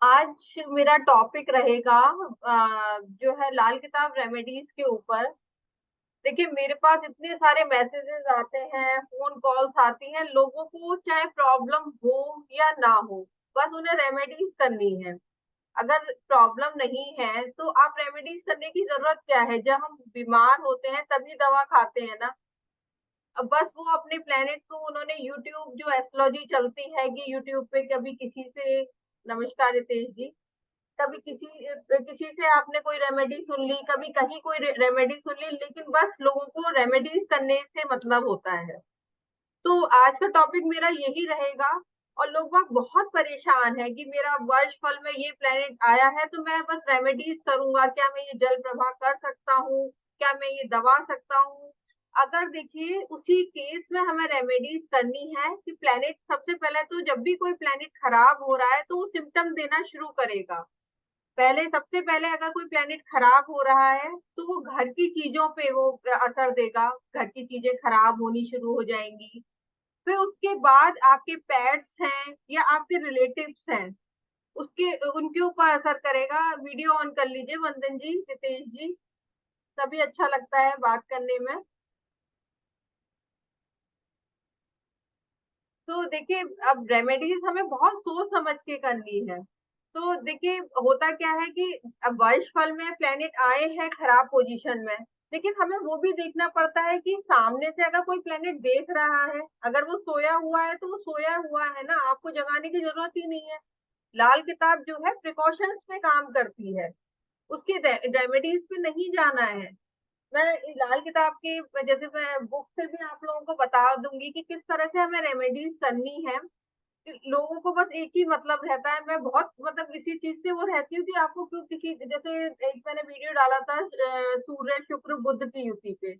आज मेरा टॉपिक रहेगा जो है लाल किताब रेमेडीज के ऊपर। देखिए मेरे पास इतने सारे मैसेजेस आते हैं, फ़ोन कॉल्स आती हैं, लोगों को चाहे प्रॉब्लम हो या ना हो, बस उन्हें रेमेडीज करनी है। अगर प्रॉब्लम नहीं है, तो आप रेमेडीज करने की ज़रूरत क्या है? जब हम बीमार होते हैं तभी दवा खाते हैं ना। बस वो अपने प्लैनेट को उन्होंने यूट्यूब जो एस्ट्रोलॉजी चलती है कि यूट्यूब पे कभी किसी से नमस्कार रितेश जी। कभी किसी से आपने कोई रेमेडी सुन ली, कभी कहीं कोई रेमेडी सुन ली, लेकिन बस लोगों को रेमेडीज करने से मतलब होता है। तो आज का टॉपिक मेरा यही रहेगा और लोग बाग बहुत परेशान है कि मेरा वर्ष फल में ये प्लेनेट आया है तो मैं बस रेमेडीज करूंगा, क्या मैं ये जल प्रवाह कर सकता हूँ, क्या मैं ये दबा सकता हूँ। अगर देखिए उसी केस में हमें रेमेडीज करनी है कि प्लेनेट सबसे पहले तो जब भी कोई प्लेनेट खराब हो रहा है तो वो सिम्टम देना शुरू करेगा। पहले सबसे पहले अगर कोई प्लैनेट खराब हो रहा है, तो वो घर की चीज़ों पे वो असर देगा, घर की चीज़ें खराब होनी शुरू हो जाएँगी। फिर उसके बाद आपके पेट्स हैं या आपके रिलेटिव्स हैं, उसके उनके ऊपर असर करेगा। वीडियो ऑन कर लीजिए वंदन जी, रितेश जी, तभी अच्छा लगता है बात करने में। तो देखिए अब रेमेडीज हमें बहुत सोच समझ के करनी है। तो देखिए होता क्या है कि अब वर्ष फल में प्लेनेट आए हैं खराब पोजीशन में, लेकिन हमें वो भी देखना पड़ता है कि सामने से अगर कोई प्लेनेट देख रहा है, अगर वो सोया हुआ है तो वो सोया हुआ है ना, आपको जगाने की जरूरत ही नहीं है। लाल किताब जो है प्रिकॉशंस पे काम करती है, उसकी रेमेडीज पे नहीं जाना है। मैं लाल किताब की जैसे मैं बुक से भी आप लोगों को बता दूंगी कि किस तरह से हमें रेमेडीज करनी है। लोगों को बस एक ही मतलब रहता है, मैं बहुत मतलब इसी चीज से वो रहती हूँ कि आपको क्यों किसी जैसे एक मैंने वीडियो डाला था सूर्य शुक्र बुध की युति पे,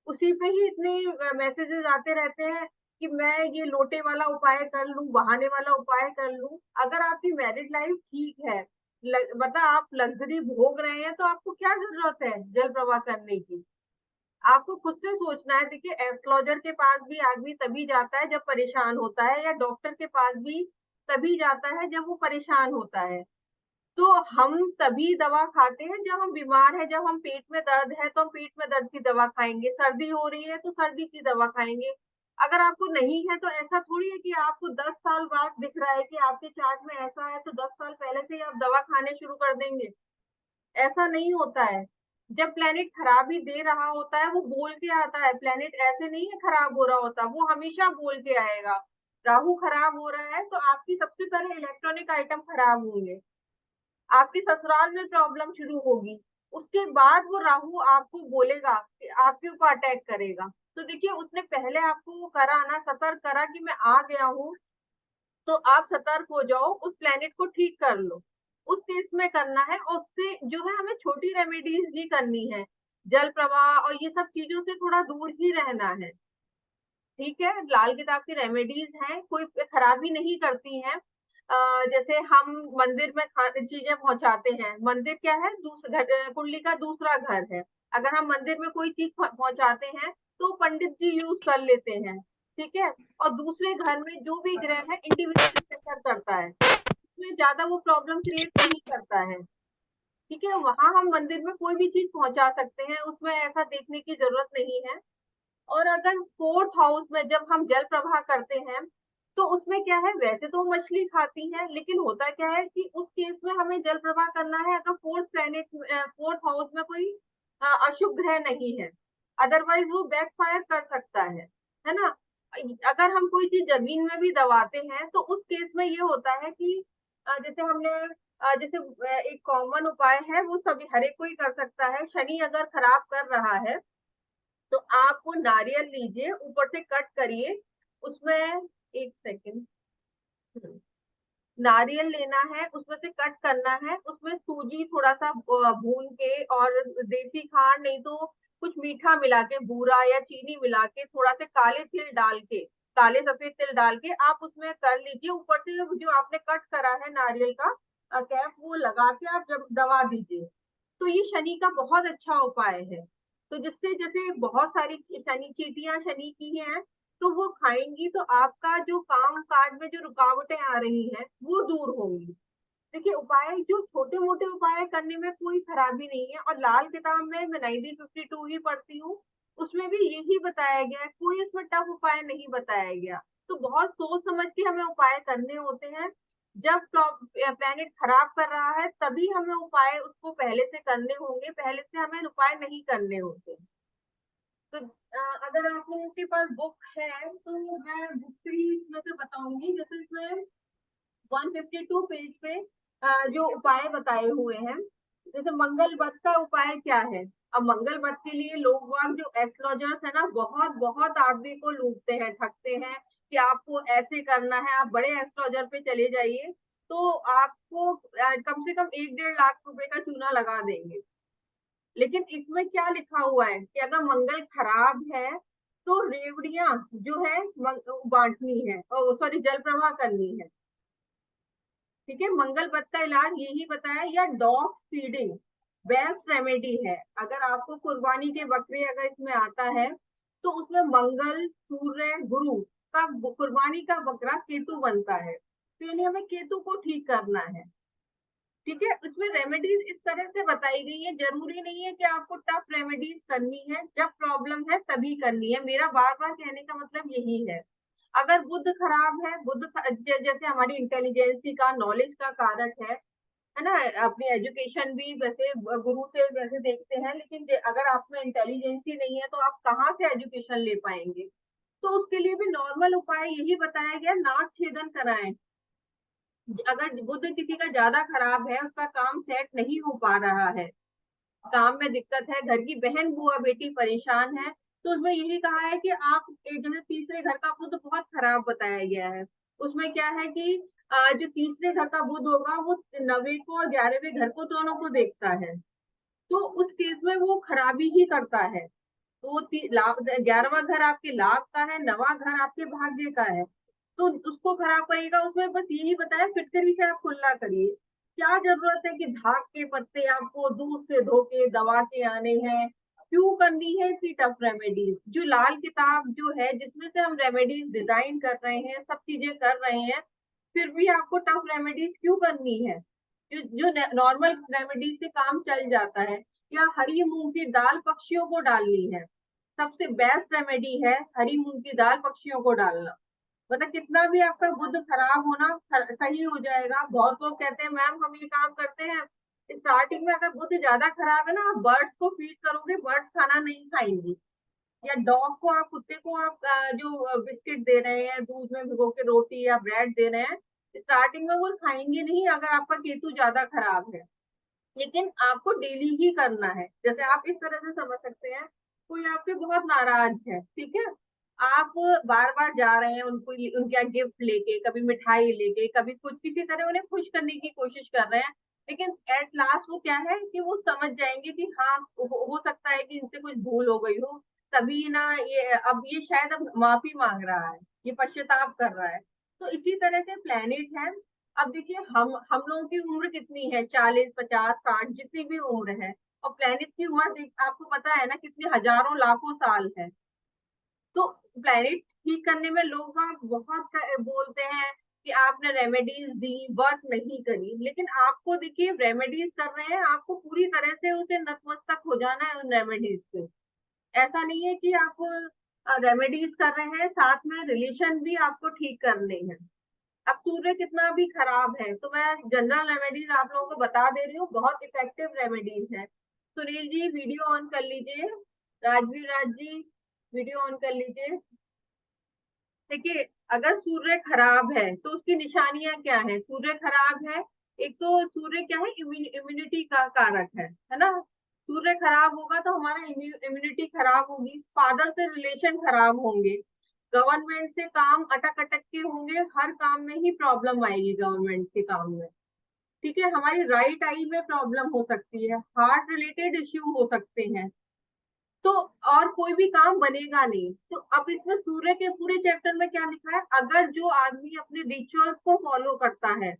उसी पे ही इतने मैसेजेस आते रहते हैं कि मैं ये लोटे वाला उपाय कर लूं, बहाने वाला उपाय कर लूं। अगर आपकी मैरिड लाइफ ठीक है, मतलब आप लग्जरी भोग रहे हैं, तो आपको क्या जरूरत है जल प्रवाह करने की? आपको खुद से सोचना है। देखिए एस्ट्रोलॉजर के पास भी आदमी तभी जाता है जब परेशान होता है, या डॉक्टर के पास भी तभी जाता है जब वो परेशान होता है। तो हम तभी दवा खाते हैं जब हम बीमार हैं, जब हम पेट में दर्द है तो हम पेट में दर्द की दवा खाएंगे, सर्दी हो रही है तो सर्दी की दवा खाएंगे। अगर आपको नहीं है तो ऐसा थोड़ी है कि आपको 10 साल बाद दिख रहा है कि आपके चार्ट में ऐसा है तो 10 साल पहले से ही आप दवा खाने शुरू कर देंगे। ऐसा नहीं होता है। जब प्लैनेट खराबी दे रहा होता है, वो बोल के आता है, प्लैनेट ऐसे नहीं है खराब हो रहा होता, वो हमेशा बोल के आएगा। राहु खराब हो रहा है, तो आपकी सबसे पहले इलेक्ट्रॉनिक आइटम खराब होंगे, आपके ससुराल में प्रॉब्लम शुरू होगी, उसके बाद वो राहु आपको बोलेगा कि आपके ऊपर अटैक करेगा। तो देखिए उसने पहले आपको वो करा ना, सतर्क करा कि मैं आ गया हूँ, तो आप सतर्क हो जाओ, उस प्लेनेट को ठीक कर लो। उस केस में करना है और उससे जो है हमें छोटी रेमेडीज भी करनी है। जल प्रवाह और ये सब चीज़ों से थोड़ा दूर ही रहना है। ठीक है? लाल किताब की रेमेडीज हैं, कोई खराबी नहीं करती हैं। जैसे हम मंदिर में खा चीज़ें पहुँचाते हैं, मंदिर क्या है? कुंडली का दूसरा घर है। अगर हम मंदिर में कोई चीज़ पहुँचाते हैं, तो पंडित जी यूज़ कर लेते हैं, ठीक है? और दूसरे घर में जो भी ग्रह है इंडिविजुअली प्रेफ़र करता है, उसमें ज़्यादा वो प्रॉब्लम क्रिएट नहीं करता है, ठीक है? वहाँ हम मंदिर में कोई भी चीज़ पहुँचा सकते हैं, उसमें ऐसा देखने की ज़रूरत नहीं है। और अगर 4th हाउस में जब हम जल प्रवाह करते हैं, तो उसमें क्या है, वैसे तो वो मछली खाती हैं, लेकिन होता क्या है कि उस केस में हमें जल प्रवाह करना है अगर 4th हाउस में कोई अशुभ ग्रह नहीं है। अदरवाइज़ वो बैकफायर कर सकता है ना? अगर हम कोई चीज़ ज़मीन में भी दबाते हैं, तो उस केस में ये होता है कि जैसे हमने जैसे एक कॉमन उपाय है, वो सभी हर एक कोई कर सकता है। शनि अगर खराब कर रहा है, तो आप वो नारियल लीजिए, ऊपर से कट करिए, उसमें 1 सेकंड। हुँ। नारियल लेना है, उसमें से कट करना है, उसमें सूजी थोड़ा-सा भून के और देसी खांड नहीं तो कुछ मीठा मिला के, बूरा या चीनी मिला के, थोड़ा-सा काले तिल डाल के, काले सफ़ेद तिल डाल के आप उसमें कर लीजिए, ऊपर से जो आपने कट करा है नारियल का कैप वो लगा के आप जब दबा दीजिए। तो ये शनि का बहुत अच्छा उपाय है। तो जिससे जैसे बहुत सारी शनि चींटियाँ शनि की हैं, तो वो खाएँगी तो आपका जो काम-काज में जो रुकावटें आ रही हैं, वो दूर होंगी। देखिए उपाय जो छोटे-मोटे उपाय करने में कोई खराबी नहीं है और लाल किताब में मैं 1952 ही पढ़ती हूँ, उसमें भी यही बताया गया है, कोई इसमें टफ उपाय नहीं बताया गया। तो बहुत सोच समझ के हमें उपाय करने होते हैं, जब प्लैनेट खराब कर रहा है तभी हमें उपाय उसको पहले से करने होंगे, पहले से हमें उपाय नहीं करने होते। तो अगर आप लोगों के पास बुक है, तो मैं बुक से ही इसमें से बताऊँगी, जैसे इसमें 152 पेज पे जो उपाय बताए हुए हैं, जैसे मंगल व्रत का उपाय क्या है? अब मंगल व्रत के लिए लोग बाग जो एस्ट्रोलजर्स है ना, बहुत आदमी को लूटते हैं, ठगते हैं कि आपको ऐसे करना है, आप बड़े एस्ट्रोलजर पे चले जाइए, तो आपको कम से कम 1 डेढ़ लाख रुपए का चूना लगा देंगे। लेकिन इसमें क्या लिखा हुआ है कि अगर मंगल खराब है, तो रेवड़ियाँ जो है बाँटनी है, सॉरी जल प्रवाह करनी है। ठीक है, मंगल व्रत का इलाज यही बताया या डॉग फीडिंग बेस्ट रेमेडी है। अगर आपको कुर्बानी के बकरे अगर इसमें आता है, तो उसमें मंगल, सूर्य, गुरु का कुर्बानी का बकरा केतु बनता है। तो यानी हमें केतु को ठीक करना है। ठीक है, इसमें रेमेडीज इस तरह से बताई गई है, जरूरी नहीं है कि आपको टफ रेमेडीज करनी है, जब प्रॉब्लम है तभी करनी है। मेरा बार बार कहने का मतलब यही है। अगर बुध खराब है, जैसे हमारी इंटेलिजेंसी का नॉलेज का कारक है ना, अपनी एजुकेशन भी वैसे गुरु से वैसे देखते हैं, लेकिन अगर आप में इंटेलिजेंसी नहीं है तो आप कहाँ से एजुकेशन ले पाएंगे। तो उसके लिए भी नॉर्मल उपाय यही बताया गया, नाक छेदन कराएं। अगर बुध किसी का ज्यादा खराब है, उसका काम सेट नहीं हो पा रहा है, काम में दिक्कत है, घर की बहन बुआ बेटी परेशान है, तो उसमें यही कहा है कि आप जैसे तीसरे घर का बुध बहुत खराब बताया गया है। उसमें क्या है कि जो तीसरे घर का बुध होगा वो 9वें को और 11वें घर को दोनों को देखता है, तो उस केस में वो खराबी ही करता है। तो 11वां घर आपके लाभ का है, 9वां घर आपके भाग्य का है, तो उसको खराब करेगा। उसमें बस यही बताया फिटकरी से आप कुल्ला करिए। क्या जरूरत है कि भाग के पत्ते आपको दूध से धो के दबा के आने हैं, क्यों करनी है इतनी टफ रेमेडीज? जो लाल किताब जो है जिसमें से हम रेमेडीज डिजाइन कर रहे हैं, सब चीजें कर रहे हैं, फिर भी आपको टफ रेमेडीज क्यों करनी है? जो जो नॉर्मल रेमेडीज से काम चल जाता है। या हरी मूंग की दाल पक्षियों को डालनी है, सबसे बेस्ट रेमेडी है हरी मूंग की दाल पक्षियों को डालना। मतलब कितना भी आपका बुध खराब होना सही हो जाएगा। बहुत लोग कहते हैं मैम हम ये काम करते हैं, स्टार्टिंग में अगर बुध ज्यादा खराब है ना, आप बर्ड्स को फीड करोगे, बर्ड्स खाना नहीं खाएंगी। या डॉग को आप, कुत्ते को आप जो बिस्किट दे रहे हैं, दूध में भिगो के रोटी या ब्रेड दे रहे हैं, स्टार्टिंग में वो खाएंगे नहीं अगर आपका केतु ज्यादा खराब है। लेकिन आपको डेली ही करना है। जैसे आप इस तरह से समझ सकते हैं, कोई आपसे बहुत नाराज है, ठीक है, आप बार बार जा रहे हैं उनको, उनके यहाँ गिफ्ट लेके, कभी मिठाई लेके, कभी कुछ किसी तरह उन्हें खुश करने की कोशिश कर रहे हैं, लेकिन एट लास्ट वो क्या है कि वो समझ जाएंगे कि हाँ हो सकता है कि इनसे कुछ भूल हो गई हो, तभी ना ये शायद अब माफी मांग रहा है, ये पश्चाताप कर रहा है। तो इसी तरह से प्लेनेट है। अब देखिए हम लोगों की उम्र कितनी है, 40 50 60 जितनी भी उम्र है, और प्लेनेट की उम्र आपको पता है ना कितनी हजारों लाखों साल है। तो प्लेनेट ठीक करने में लोग बहुत बोलते हैं कि आपने रेमेडीज दी, वर्क नहीं करी, लेकिन आपको देखिए रेमेडीज कर रहे हैं, आपको पूरी तरह से उसे नतमस्तक हो जाना है उन रेमेडीज से। ऐसा नहीं है कि आप रेमेडीज कर रहे हैं, साथ में रिलेशन भी आपको ठीक करने हैं। अब सूर्य कितना भी खराब है, तो मैं जनरल रेमेडीज आप लोगों को बता दे रही हूँ, बहुत इफेक्टिव रेमेडीज है। सुनील जी वीडियो ऑन कर लीजिए, राजवीर राज जी वीडियो ऑन कर लीजिए। देखिए अगर सूर्य खराब है तो उसकी निशानियां क्या है? सूर्य खराब है, एक तो सूर्य क्या है, इम्यूनिटी का कारक है ना। सूर्य खराब होगा तो हमारा इम्यूनिटी खराब होगी, फादर से रिलेशन खराब होंगे, गवर्नमेंट से काम अटक अटक के होंगे, हर काम में ही प्रॉब्लम आएगी गवर्नमेंट के काम में। ठीक है, हमारी राइट आई में प्रॉब्लम हो सकती है, हार्ट रिलेटेड इश्यू हो सकते हैं, तो और कोई भी काम बनेगा नहीं। तो अब इसमें सूर्य के पूरे चैप्टर में क्या लिखा है, अगर जो आदमी अपने रिचुअल्स को फॉलो करता है,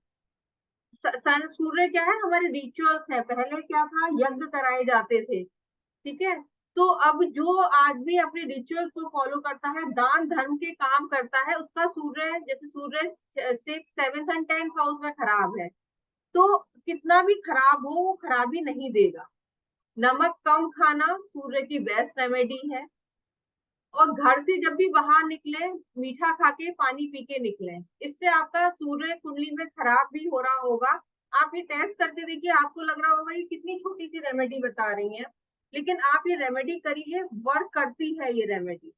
सन सूर्य क्या है, हमारे रिचुअल्स है, पहले क्या था, यज्ञ कराए जाते थे, ठीक है। तो अब जो आदमी अपने रिचुअल्स को फॉलो करता है, दान धर्म के काम करता है, उसका सूर्य जैसे सूर्य 6th 7th and 10th house में खराब है, तो कितना भी खराब हो वो खराबी नहीं देगा। नमक कम खाना सूर्य की बेस्ट रेमेडी है। और घर से जब भी बाहर निकले मीठा खा के पानी पी के निकले, इससे आपका सूर्य कुंडली में खराब भी हो रहा होगा। आप ये टेस्ट करके देखिए, आपको लग रहा होगा ये कितनी छोटी सी रेमेडी बता रही हैं, लेकिन आप ये रेमेडी करिए, वर्क करती है ये रेमेडी।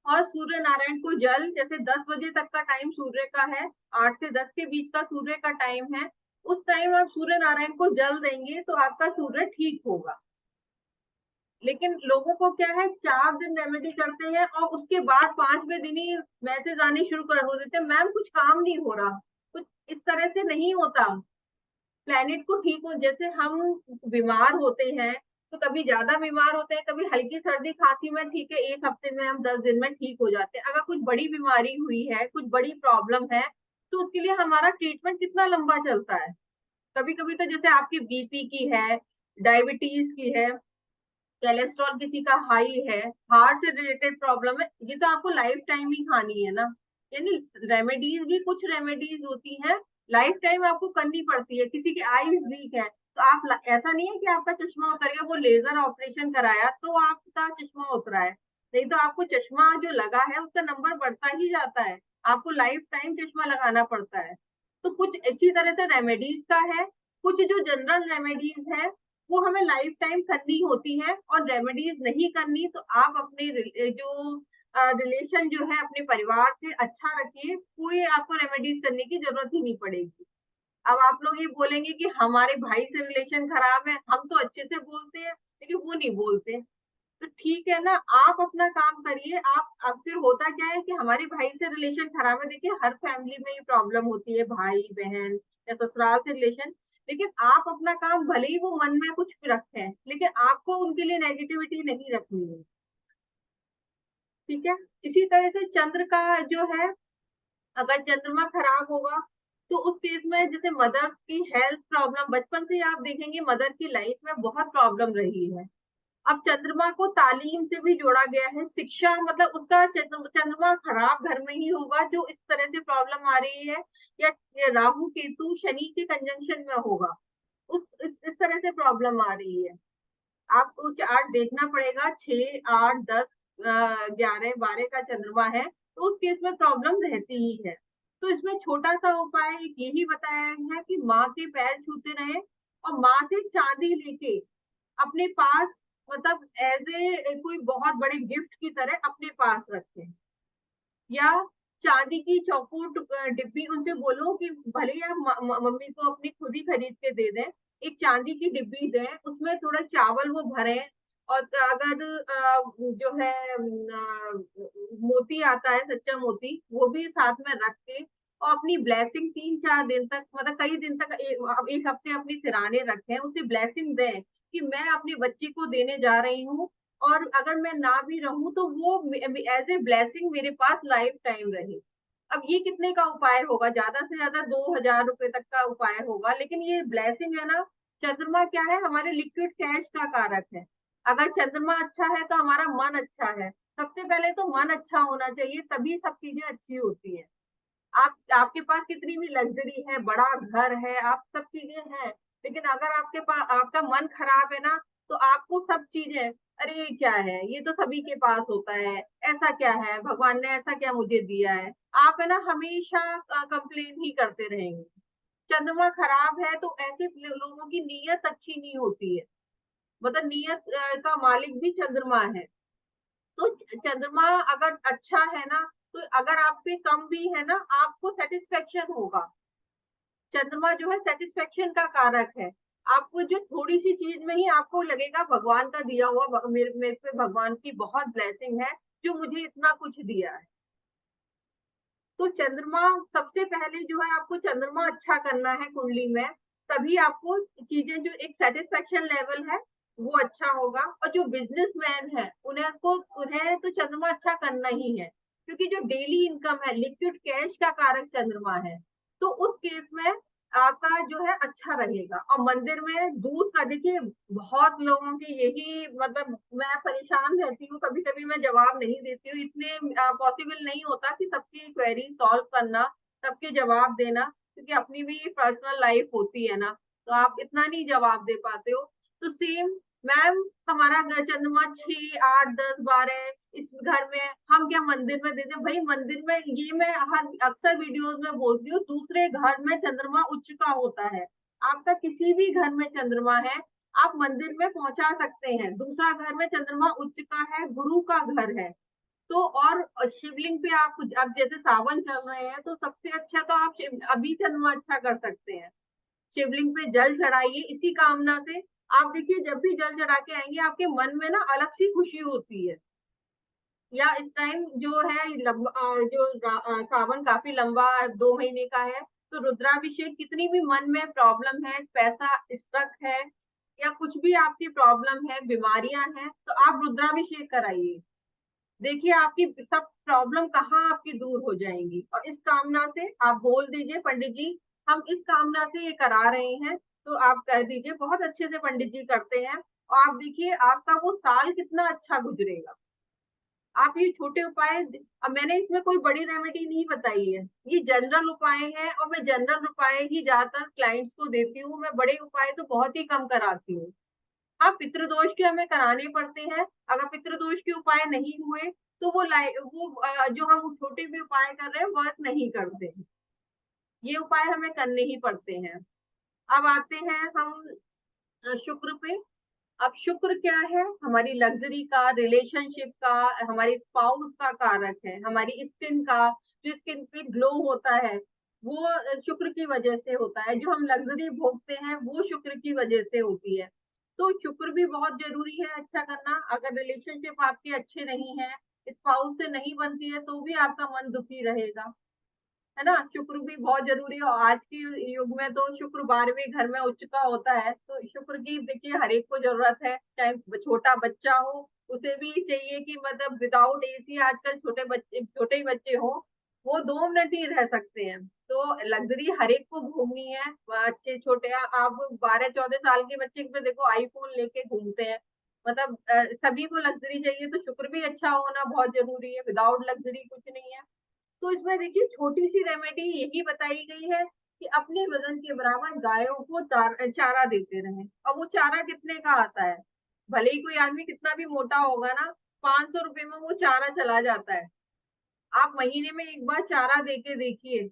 और सूर्य नारायण को जल, जैसे 10 बजे तक का टाइम सूर्य का है, 8 से 10 के बीच का सूर्य का टाइम है, उस टाइम आप सूर्य नारायण को जल देंगे तो आपका सूर्य ठीक होगा। लेकिन लोगों को क्या है, 4 दिन रेमेडी करते हैं और उसके बाद 5वें दिन ही मैसेज आने शुरू कर हो देते हैं, मैम कुछ काम नहीं हो रहा। कुछ इस तरह से नहीं होता। प्लैनेट को ठीक हो, जैसे हम बीमार होते हैं, तो कभी ज़्यादा बीमार होते हैं, कभी हल्की सर्दी-खाँसी में ठीक है, 1 हफ्ते में हम 10 दिन में ठीक हो जाते हैं। अगर कुछ बड़ी बीमारी हुई है, कुछ बड़ी प्रॉब्लम है, तो उसके लिए हमारा ट्रीटमेंट कितना लंबा चलता है। कभी-कभी तो जैसे आपकी बीपी की है, डायबिटीज़ की है, कोलेस्ट्रॉल किसी का हाई है, हार्ट से रिलेटेड प्रॉब्लम है, ये तो आपको लाइफ टाइम ही खानी है ना। यानी रेमेडीज भी कुछ रेमेडीज होती हैं, लाइफ टाइम आपको करनी पड़ती है। किसी की आईज वीक है, तो ऐसा नहीं है कि आपका चश्मा उतर गया, वो लेजर ऑपरेशन कराया तो आपका चश्मा उतरा है। नहीं तो आपको चश्मा जो लगा है उसका नंबर बढ़ता ही जाता है, आपको लाइफ टाइम चश्मा लगाना पड़ता है। तो कुछ इसी तरह से रेमेडीज का है, कुछ जो जनरल रेमेडीज है वो हमें लाइफ टाइम करनी होती है। और रेमेडीज नहीं करनी तो आप अपने जो रिलेशन जो है अपने परिवार से अच्छा रखिए, कोई आपको रेमेडीज करने की जरूरत ही नहीं पड़ेगी। अब आप लोग ये बोलेंगे कि हमारे भाई से रिलेशन खराब है, हम तो अच्छे से बोलते हैं लेकिन वो नहीं बोलते। तो ठीक है ना, आप अपना काम करिए। आप अब फिर होता क्या है कि हमारे भाई से रिलेशन खराब है, देखिए हर फैमिली में ये प्रॉब्लम होती है, भाई बहन या ससुराल से रिलेशन। लेकिन आप अपना काम, भले ही वो मन में कुछ रखें, लेकिन आपको उनके लिए नेगेटिविटी नहीं रखनी है। ठीक है। इसी तरह से चंद्र का जो है, अगर चंद्रमा खराब होगा तो उस केस में जैसे मदर्स की हेल्थ प्रॉब्लम, बचपन से ही आप देखेंगे मदर की लाइफ में बहुत प्रॉब्लम रही है। अब चंद्रमा को तालीम से भी जोड़ा गया है, शिक्षा, मतलब उसका चंद्रमा खराब घर में ही होगा जो इस तरह से प्रॉब्लम आ रही है। या राहु केतु शनि के कंजंक्शन में होगा, इस तरह से प्रॉब्लम आ रही है। आपको चार्ट देखना पड़ेगा, 6, 8, 10, 11, 12 का चंद्रमा है तो उस केस में प्रॉब्लम रहती ही है। तो इसमें छोटा सा उपाय यही बताया है कि माँ के पैर छूते रहे और माँ से चांदी लेके अपने पास, मतलब एज ए कोई बहुत बड़े गिफ्ट की तरह अपने पास रखें। या चांदी की चौखुट डिब्बी, उनसे बोलो कि भले ही आप मम्मी को अपनी खुद ही खरीद के दे दें, एक चांदी की डिब्बी दें, उसमें थोड़ा चावल वो भरें। और अगर जो है मोती आता है, सच्चा मोती, वो भी साथ में रख के और अपनी ब्लेसिंग 3-4 दिन तक, मतलब कई दिन तक, 1 हफ्ते अपनी सिराने रखें, उसे ब्लेसिंग दें कि मैं अपने बच्चे को देने जा रही हूँ और अगर मैं ना भी रहूँ तो वो एज़ ए ब्लेसिंग मेरे पास लाइफ टाइम रहे। अब ये कितने का उपाय होगा? ज़्यादा से ज़्यादा ₹2000 तक का उपाय होगा, लेकिन ये ब्लेसिंग है ना। चंद्रमा क्या है? हमारे लिक्विड कैश का कारक है। अगर चंद्रमा अच्छा है तो हमारा मन अच्छा है। सबसे पहले तो मन अच्छा होना चाहिए, तभी सब चीज़ें अच्छी होती हैं। आपके पास कितनी भी लग्ज़री है, बड़ा घर है, आप सब चीज़ें हैं, लेकिन अगर आपका मन खराब है ना, तो आपको सब चीज़ें, अरे ये क्या है? ये तो सभी के पास होता है, ऐसा क्या है? भगवान ने ऐसा क्या मुझे दिया है? आप है ना हमेशा कंप्लेन ही करते रहेंगे। चंद्रमा खराब है तो ऐसे लोगों की नीयत अच्छी नहीं होती है, मतलब नीयत का मालिक भी चंद्रमा है। तो चंद्रमा अगर अच्छा है ना, तो अगर आप पे कम भी है ना, आपको सैटिस्फैक्शन होगा। चंद्रमा जो है सैटिस्फैक्शन का कारक है। आपको जो थोड़ी-सी चीज़ में ही आपको लगेगा भगवान का दिया हुआ, मेरे मेरे पे भगवान की बहुत ब्लेसिंग है, जो मुझे इतना कुछ दिया है। तो चंद्रमा, सबसे पहले जो है आपको चंद्रमा अच्छा करना है कुंडली में, तभी आपको चीज़ें, जो एक सैटिस्फैक्शन लेवल है, वो अच्छा होगा। और जो बिज़नेसमैन है, उन्हें तो चंद्रमा अच्छा करना ही है, क्योंकि जो डेली इनकम है, लिक्विड कैश का कारक चंद्रमा है। तो उस केस में आपका जो है अच्छा रहेगा। और मंदिर में दूध का, देखिए बहुत लोगों की यही, मतलब मैं परेशान रहती हूँ, कभी-कभी मैं जवाब नहीं देती हूँ, इतने पॉसिबल नहीं होता कि सबकी क्वेरी सॉल्व करना, सबके जवाब देना। क्योंकि अपनी भी पर्सनल लाइफ होती है ना, तो आप इतना नहीं जवाब दे पाते हो। तो सेम मैम, हमारा घर चंद्रमा 6, 8, 10, 12 इस घर में हम क्या मंदिर में देते हैं? भई मंदिर में ये मैं हर अक्सर वीडियोज़ में बोलती हूँ, दूसरे घर में चंद्रमा उच्च का होता है। आपका किसी भी घर में चंद्रमा है, आप मंदिर में पहुँचा सकते हैं। दूसरा घर में चंद्रमा उच्च का है, गुरु का घर है। तो और शिवलिंग पे आप अब जैसे सावन चल रहे हैं, तो सबसे अच्छा तो आप शिव अभी चंद्रमा अच्छा कर सकते हैं। शिवलिंग पे जल चढ़ाइए इसी कामना से। आप देखिए जब भी जल चढ़ा के आएँगे, आपके मन में ना अलग सी खुशी होती है। या इस टाइम जो है सावन काफ़ी लंबा 2 महीने का है, तो रुद्राभिषेक कितनी भी मन में प्रॉब्लम है, पैसा स्टक है या कुछ भी आपकी प्रॉब्लम है, बीमारियाँ हैं, तो आप रुद्राभिषेक कराइए। देखिए आपकी सब प्रॉब्लम कहाँ आपकी दूर हो जाएँगी और इस कामना से आप बोल दीजिए पंडित जी, हम इस कामना से ये करा रहे हैं, तो आप कह दीजिए बहुत अच्छे से पंडित जी करते हैं और आप देखिए आपका वो साल कितना अच्छा गुज़रेगा। आप ये छोटे उपाय अब मैंने इसमें कोई बड़ी रेमेडी नहीं बताई है, ये जनरल उपाय हैं और मैं जनरल उपाय ही ज़्यादातर क्लाइंट्स को देती हूँ, मैं बड़े उपाय तो बहुत ही कम कराती हूँ। हाँ, पितृदोष के हमें कराने पड़ते हैं। अगर पितृदोष के उपाय नहीं हुए, तो जो हम छोटे भी उपाय कर रहे हैं, वर्क नहीं करते हैं। ये उपाय हमें करने ही पड़ते हैं। अब आते हैं हम शुक्र पे। अब शुक्र क्या है? हमारी लग्ज़री का, रिलेशनशिप का, हमारे स्पाउस का कारक है, हमारी स्किन का, जो स्किन पे ग्लो होता है, वो शुक्र की वजह से होता है। जो हम लग्ज़री भोगते हैं, वो शुक्र की वजह से होती है। तो शुक्र भी बहुत ज़रूरी है अच्छा करना। अगर रिलेशनशिप आपके अच्छे नहीं हैं, स्पाउस से नहीं बनती है, तो भी आपका मन दुखी रहेगा। है ना? शुक्र भी बहुत ज़रूरी है और आज के युग में तो शुक्र 12वें घर में उच्च का होता है, तो शुक्र की देखिए हर एक को ज़रूरत है, चाहे छोटा बच्चा हो, उसे भी चाहिए कि मतलब विदाउट एसी आजकल छोटे ही बच्चे हों, वो 2 मिनट ही रह सकते हैं। तो लग्ज़री हर एक को भोगनी है, बच्चे छोटे आप 12-14 साल के बच्चे पे देखो आईफ़ोन लेके घूमते हैं। मतलब सभी को लग्ज़री चाहिए, तो शुक्र भी अच्छा होना बहुत ज़रूरी है, विदाउट लग्ज़री कुछ नहीं है। तो इसमें देखिए छोटी-सी रेमेडी यही बताई गई है कि अपने वज़न के बराबर गायों को चारा देते रहें। अब वो चारा कितने का आता है? भले ही कोई आदमी कितना भी मोटा होगा ना, ₹500 में वो चारा चला जाता है। आप महीने में 1 बार चारा दे के देखिए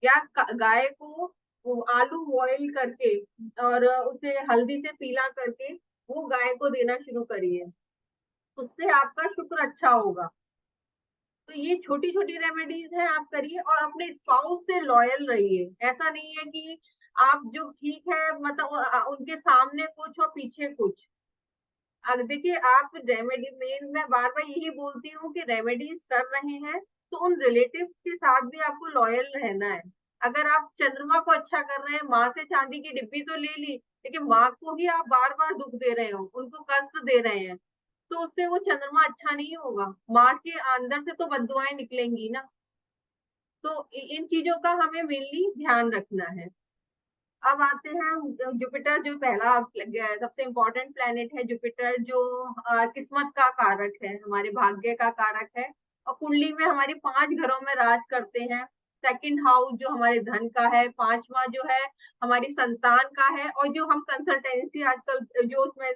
या क गाय को वो आलू बॉयल करके और उसे हल्दी से पीला करके वो गाय को देना शुरू करिए। उससे आपका शुक्र अच्छा होगा। तो ये छोटी-छोटी रेमेडीज़ हैं, आप करिए और अपने स्पाउस से लॉयल रहिए। ऐसा नहीं है कि आप जो ठीक है मतलब उनके सामने कुछ और पीछे कुछ। देखिए आप रेमेडी मेन मैं बार-बार यही बोलती हूँ कि रेमेडीज़ कर रहे हैं, तो उन रिलेटिव्स के साथ भी आपको लॉयल रहना है। अगर आप चंद्रमा को अच्छा कर रहे हैं, माँ से चांदी की डिब्बी तो ले ली, लेकिन माँ को ही आप बार-बार दुःख दे रहे हो, उनको कष्ट दे रहे हैं, तो उससे वो चंद्रमा अच्छा नहीं होगा। माँ के अंदर से तो बददुआएँ निकलेंगी ना। तो इन चीज़ों का हमें मेनली ध्यान रखना है। अब आते हैं जुपिटर जो पहला लग गया है, सबसे इम्पोर्टेंट प्लैनेट है जुपिटर जो किस्मत का कारक है, हमारे भाग्य का कारक है और कुंडली में हमारे 5 घरों में राज करते हैं। सेकंड हाउस जो हमारे धन का है, 5वाँ जो है हमारी संतान का है और जो हम कंसल्टेंसी आजकल जो उसमें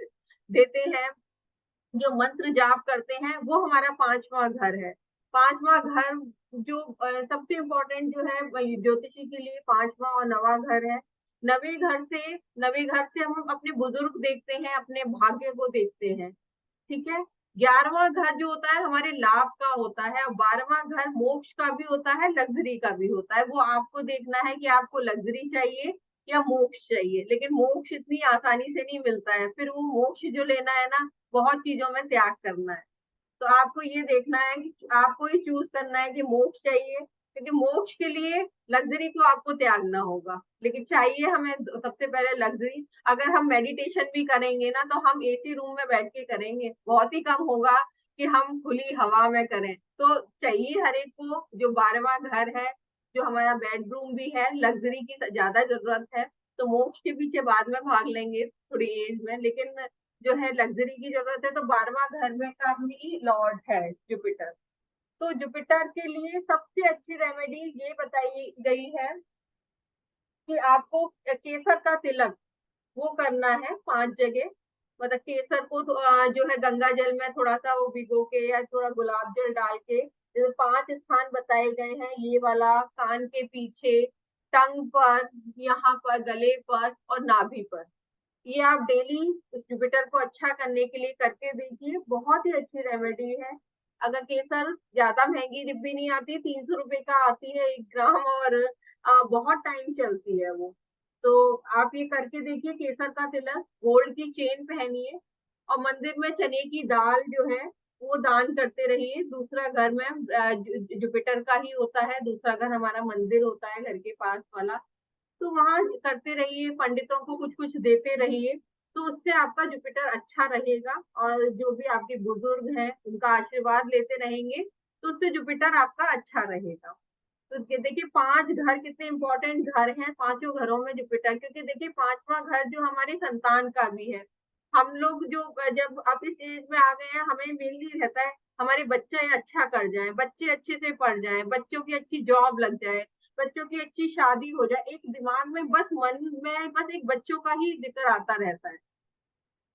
देते हैं जो मंत्र जाप करते हैं, वो हमारा 5वाँ घर है। 5वाँ घर जो सबसे इम्पोर्टेंट जो है वही ज्योतिषी के लिए 5वाँ और 9वाँ घर है। 9वें घर से हम अपने बुजुर्ग देखते हैं, अपने भाग्य को देखते हैं, ठीक है? 11वाँ घर जो होता है हमारे लाभ का होता है और 12वाँ घर मोक्ष का भी होता है, लग्ज़री का भी होता है। वो आपको देखना है कि आपको लग्ज़री चाहिए या मोक्ष चाहिए, लेकिन मोक्ष इतनी आसानी से नहीं मिलता है। फिर वो मोक्ष जो लेना है ना, बहुत चीज़ों में त्याग करना है। तो आपको ये देखना है कि आपको ही चूज़ करना है कि मोक्ष चाहिए, क्योंकि मोक्ष के लिए लग्ज़री को आपको त्यागना होगा। लेकिन चाहिए हमें सबसे पहले लग्ज़री। अगर हम मेडिटेशन भी करेंगे ना, तो हम एसी रूम में बैठ के करेंगे। बहुत ही कम होगा कि हम खुली हवा में करें। तो चाहिए हर एक को जो 12वाँ घर है, जो हमारा बेडरूम भी है, लग्ज़री की ज़्यादा ज़रूरत है। तो मोक्ष के पीछे बाद में भाग लेंगे थोड़ी एज में, लेकिन जो है लग्ज़री की ज़रूरत है, तो 12वाँ घर में का ही लॉर्ड है जुपिटर। तो जुपिटर के लिए सबसे अच्छी रेमेडी ये बताई गई है कि आपको केसर का तिलक वो करना है 5 जगह। मतलब केसर को जो है गंगा जल में थोड़ा-सा वो भिगो के या थोड़ा गुलाब जल डाल के, जैसे 5 स्थान बताए गए हैं, ये वाला कान के पीछे, टंग पर, यहाँ पर, गले पर और नाभि पर। ये आप डेली इस जुपिटर को अच्छा करने के लिए करके देखिए, बहुत ही अच्छी रेमेडी है। अगर केसर ज़्यादा महँगी डिब्बी नहीं आती, 300 रुपए का आती है 1 ग्राम, और बहुत टाइम चलती है वो। तो आप ये करके देखिए केसर का तिलक, गोल्ड की चेन पहनिए और मंदिर में चने की दाल जो है, वो दान करते रहिए। दूसरा घर में जुपिटर का ही होता है, दूसरा घर हमारा मंदिर होता है घर के पास वाला। तो वहाँ करते रहिए, पंडितों को कुछ-कुछ देते रहिए, तो उससे आपका जुपिटर अच्छा रहेगा और जो भी आपके बुजुर्ग हैं, उनका आशीर्वाद लेते रहेंगे, तो उससे जुपिटर आपका अच्छा रहेगा। तो देखिए 5 घर कितने इम्पोर्टेंट घर हैं, पाँचों घरों में जुपिटर, क्योंकि देखिए 5वाँ घर जो हमारी संतान का भी है। हम लोग जो जब अब इस एज में आ गए हैं, हमें मेनली रहता है हमारे बच्चे अच्छा कर जाएँ, बच्चे अच्छे से पढ़ जाएँ, बच्चों की अच्छी जॉब लग जाए, बच्चों की अच्छी शादी हो जाए। एक दिमाग में बस मन में बस एक बच्चों का ही ज़िक्र आता रहता है।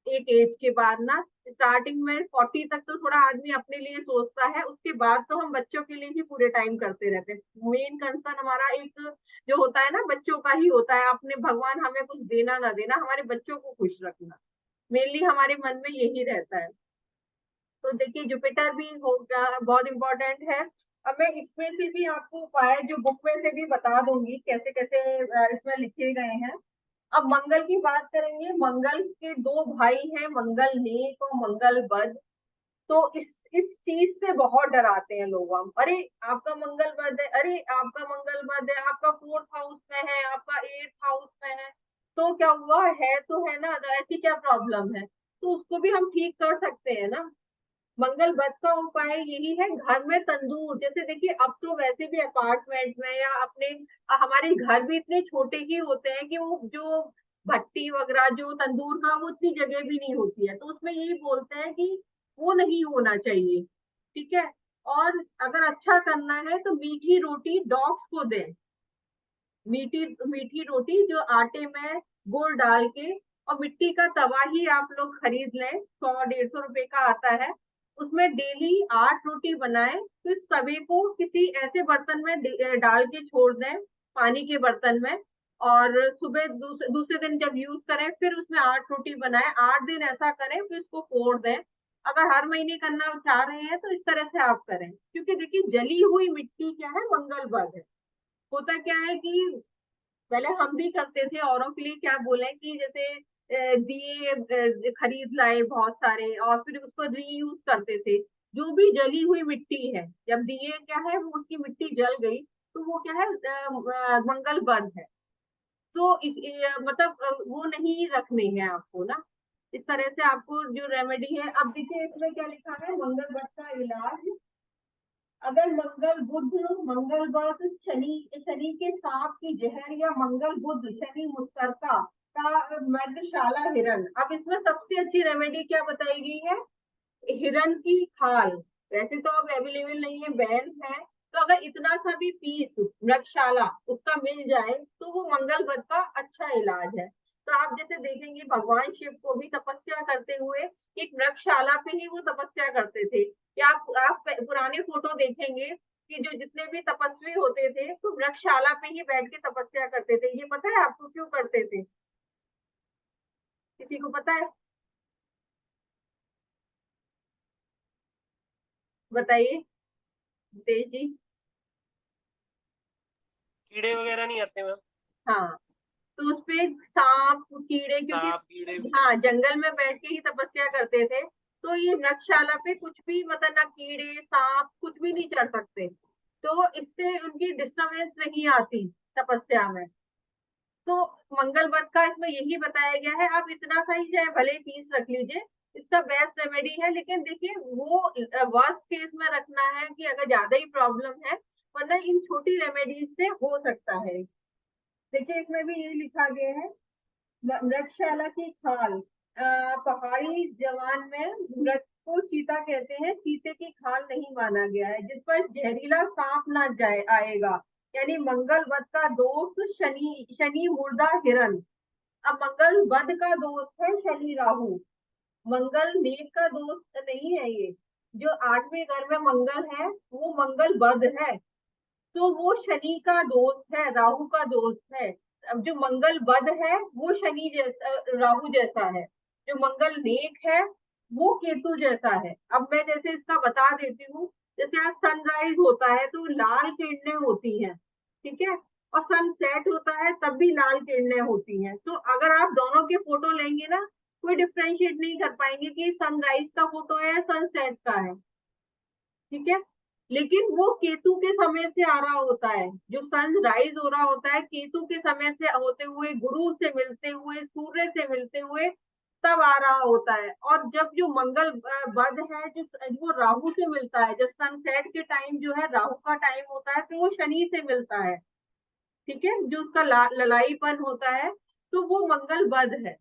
एक एज के बाद ना, स्टार्टिंग में 40 तक तो थोड़ा आदमी अपने लिए सोचता है, उसके बाद तो हम बच्चों के लिए ही पूरे टाइम करते रहते हैं। मेन कंसर्न हमारा एक जो होता है ना बच्चों का ही होता है, अपने भगवान हमें कुछ देना ना देना, हमारे बच्चों को खुश रखना। मेनली हमारे मन में यही रहता है। तो देखिए जुपिटर भी होगा बहुत इम्पोर्टेंट है। अब मैं इसमें से भी आपको उपाय जो बुक में से भी बता दूँगी कैसे-कैसे इसमें लिखे गए हैं। अब मंगल की बात करेंगे, मंगल के 2 भाई हैं, मंगल नेक और मंगल बद। तो इस चीज़ से बहुत डराते हैं लोग हम। अरे! आपका मंगल बद है, अरे! आपका मंगल बद है, आपका 4th हाउस में है, आपका 8th हाउस में है, तो क्या हुआ? है तो है ना, तो ऐसी क्या प्रॉब्लम है? तो उसको भी हम ठीक कर सकते हैं ना। मंगल व्रत का उपाय यही है, घर में तंदूर, जैसे देखिए अब तो वैसे भी अपार्टमेंट में या अपने हमारे घर भी इतने छोटे ही होते हैं कि वो जो भट्टी वगैरह जो तंदूर का वो उतनी जगह भी नहीं होती है, तो उसमें यही बोलते हैं कि वो नहीं होना चाहिए, ठीक है। और अगर अच्छा करना है तो मीठी रोटी डॉग्स को दें। मीठी मीठी रोटी जो आटे में गुड़ डाल के, और मिट्टी का तवा ही आप लोग खरीद लें, 100-150 रुपए का आता है। उसमें डेली 8 रोटी बनाएँ, फिर तवे को किसी ऐसे बर्तन में डाल के छोड़ दें, पानी के बर्तन में, और सुबह दूसरे दिन जब यूज़ करें फिर उसमें 8 रोटी बनाएँ, 8 दिन ऐसा करें, फिर उसको फोड़ दें। अगर हर महीने करना चाह रहे हैं तो इस तरह से आप करें, क्योंकि देखिए जली हुई मिट्टी क्या है, मंगल बद है। होता क्या है कि पहले हम भी करते थे, औरों के लिए क्या बोलें कि जैसे दिए खरीद लाए बहुत सारे और फिर उसको रीयूज़ करते थे। जो भी जली हुई मिट्टी है, जब दिए क्या है वो उसकी मिट्टी जल गई, तो वो क्या है मंगल बंद है। तो मतलब वो नहीं रखने हैं आपको ना। इस तरह से आपको जो रेमेडी है, अब देखिए इसमें क्या लिखा है, मंगल व्रत का इलाज। अगर मंगल बुध मंगल बुध शनि शनि के सांप की जहर या मंगल बुध शनि मुस्तरका का मृगशाला हिरण। अब इसमें सबसे अच्छी रेमेडी क्या बताई गई है, हिरण की खाल। वैसे तो अब अवेलेबल नहीं है, बैन है, तो अगर इतना सा भी पीस मृगशाला उसका मिल जाए तो वो मंगल बुध का अच्छा इलाज है। तो आप जैसे देखेंगे भगवान शिव को भी तपस्या करते हुए एक वृक्षशाला पे ही वो तपस्या करते थे। या आप पुराने फोटो देखेंगे कि जो जितने भी तपस्वी होते थे तो वृक्षशाला पे ही बैठ के तपस्या करते थे। ये पता है आपको क्यों करते थे? किसी को पता है? बताइए तेज जी। कीड़े वगैरह नहीं आते मैम? हाँ, तो उसपे सांप कीड़े, क्योंकि सांप कीड़े? हाँ जंगल में बैठ के ही तपस्या करते थे, तो ये वृक्षशाला पे कुछ भी मतलब ना कीड़े सांप कुछ भी नहीं चढ़ सकते, तो इससे उनकी डिस्टरबेंस नहीं आती तपस्या में। तो मंगल व्रत का इसमें यही बताया गया है, आप इतना सा ही चाहे भले ही पीस रख लीजिए, इसका बेस्ट रेमेडी है। लेकिन देखिए वो वर्स्ट केस में रखना है कि अगर ज्यादा ही प्रॉब्लम है, वरना इन छोटी रेमेडीज से हो सकता है। देखिए इसमें भी ये लिखा गया है, मृगशाला की खाल। पहाड़ी जवान में मृग को चीता कहते हैं, चीते की खाल नहीं माना गया है, जिस पर जहरीला सांप ना जाए आएगा, यानी मंगल वध का दोस्त शनि, शनि मुर्दा हिरण। अब मंगल वध का दोस्त है शनि राहु, मंगल नेक का दोस्त नहीं है ये। जो 8वें घर में मंगल है वो मंगल वध है, तो वो शनि का दोस्त है, राहु का दोस्त है। अब जो मंगल वध है वो शनि जैसा, राहु जैसा है। जो मंगल नेक है वो केतु जैसा है। अब मैं जैसे इसका बता देती हूँ। जैसे आज सनराइज होता है तो लाल किरणें होती हैं, ठीक है, और सनसेट होता है तब भी लाल किरणें होती हैं। तो अगर आप दोनों के फोटो लेंगे ना, कोई डिफ्रेंशिएट नहीं कर पाएंगे कि सनराइज का फोटो है या सनसेट का है, ठीक है। लेकिन वो केतु के समय से आ रहा होता है, जो सन राइज हो रहा होता है केतु के समय से होते हुए, गुरु से मिलते हुए, सूर्य से मिलते हुए तब आ रहा होता है। और जब जो मंगल वध है, जो वो राहु से मिलता है, जब सनसेट के टाइम जो है राहु का टाइम होता है, तो वो शनि से मिलता है, ठीक है, जो उसका ललाईपन होता है, तो वो मंगल वध है।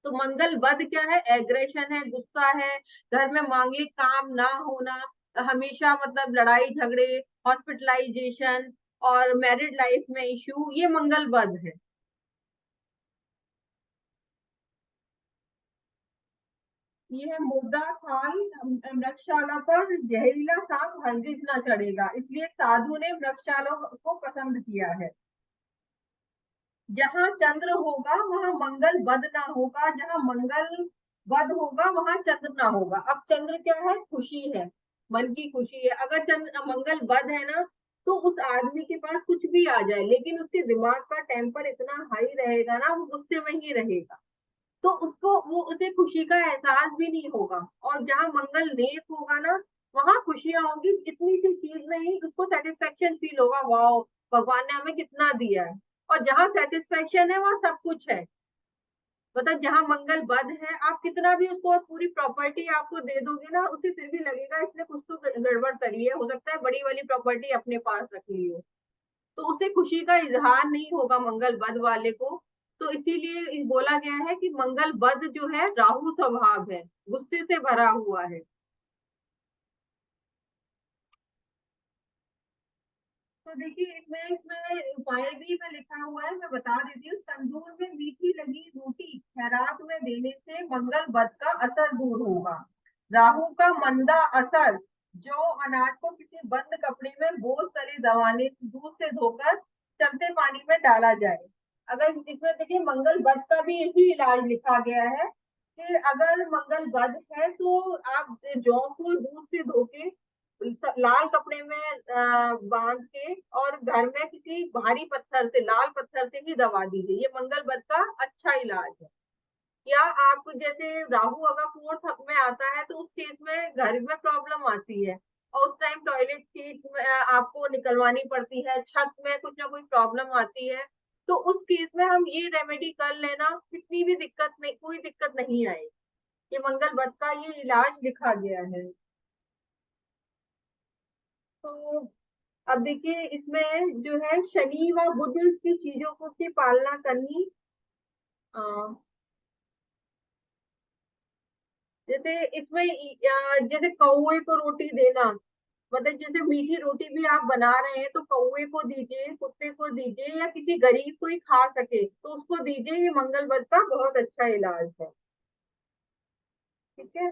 तो मंगल वध क्या है? एग्रेशन है, गुस्सा है, घर में मांगलिक काम ना होना, हमेशा मतलब लड़ाई झगड़े, हॉस्पिटलाइजेशन और मैरिड लाइफ में इश्यू, ये मंगल वध है। ये है मुर्दा खाल, वृक्षशाला पर जहरीला सांप हरगिज न चढ़ेगा, इसलिए साधु ने वृक्षशाला को पसंद किया है। जहां चंद्र होगा वहां मंगल वध ना होगा, जहां मंगल वध होगा वहां चंद्र ना होगा। अब चंद्र क्या है? खुशी है, मन की खुशी है। अगर चंद्र मंगल वध है ना, तो उस आदमी के पास कुछ भी आ जाए, लेकिन उसके दिमाग का टेम्पर इतना हाई रहेगा ना, वो गुस्से में ही रहेगा, तो उसको वो उसे खुशी का एहसास भी नहीं होगा। और जहां मंगल नेक होगा ना, वहां खुशियां होंगी, इतनी सी चीज में ही उसको सेटिस्फेक्शन फील होगा, वाह भगवान ने हमें कितना दिया है। और जहां सेटिस्फेक्शन है वहां सब कुछ है। मतलब जहां मंगल वध है, आप कितना भी उसको पूरी प्रॉपर्टी आपको दे दोगे ना, उसे फिर भी लगेगा इसने कुछ तो गड़बड़ करी है, हो सकता है बड़ी वाली प्रॉपर्टी अपने पास रख ली हो, तो उसे खुशी का इजहार नहीं होगा मंगल वध वाले को। तो इसीलिए बोला गया है कि मंगल वध जो है राहु स्वभाव है, गुस्से से भरा हुआ है। तो देखिए इसमें इसमें उपाय भी में लिखा हुआ है, मैं बता देती हूँ। तंदूर में मीठी लगी रोटी खैरात में देने से मंगल वध का असर दूर होगा। राहु का मंदा असर, जो अनाज को किसी बंद कपड़े में बोझ तले दबाने, दूध से धोकर चलते पानी में डाला जाए। अगर इसमें देखिए मंगल वध का भी यही इलाज लिखा गया है कि अगर मंगल वध है तो आप जौ को दूध से धो के लाल कपड़े में बांध के और घर में किसी भारी पत्थर से, लाल पत्थर से ही दबा दीजिए, ये मंगल वध का अच्छा इलाज है। या आप जैसे राहु अगर फोर्थ में आता है, तो उस केस में घर में प्रॉब्लम आती है और उस टाइम टॉयलेट सीट में आपको निकलवानी पड़ती है, छत में कुछ ना कुछ प्रॉब्लम आती है, तो उस केस में हम ये रेमेडी कर लेना, कितनी भी दिक्कत नहीं, कोई दिक्कत नहीं आएगी। ये मंगल वध का ये इलाज लिखा गया है। तो अब देखिए इसमें जो है शनि व बुध की चीजों को की पालना करनी। अ, जैसे इसमें जैसे कौवे को रोटी देना, मतलब जैसे मीठी रोटी भी आप बना रहे हैं तो कौवे को दीजिए, कुत्ते को दीजिए, या किसी गरीब को ही खा सके तो उसको दीजिए, ये मंगल वध का बहुत अच्छा इलाज है, ठीक है।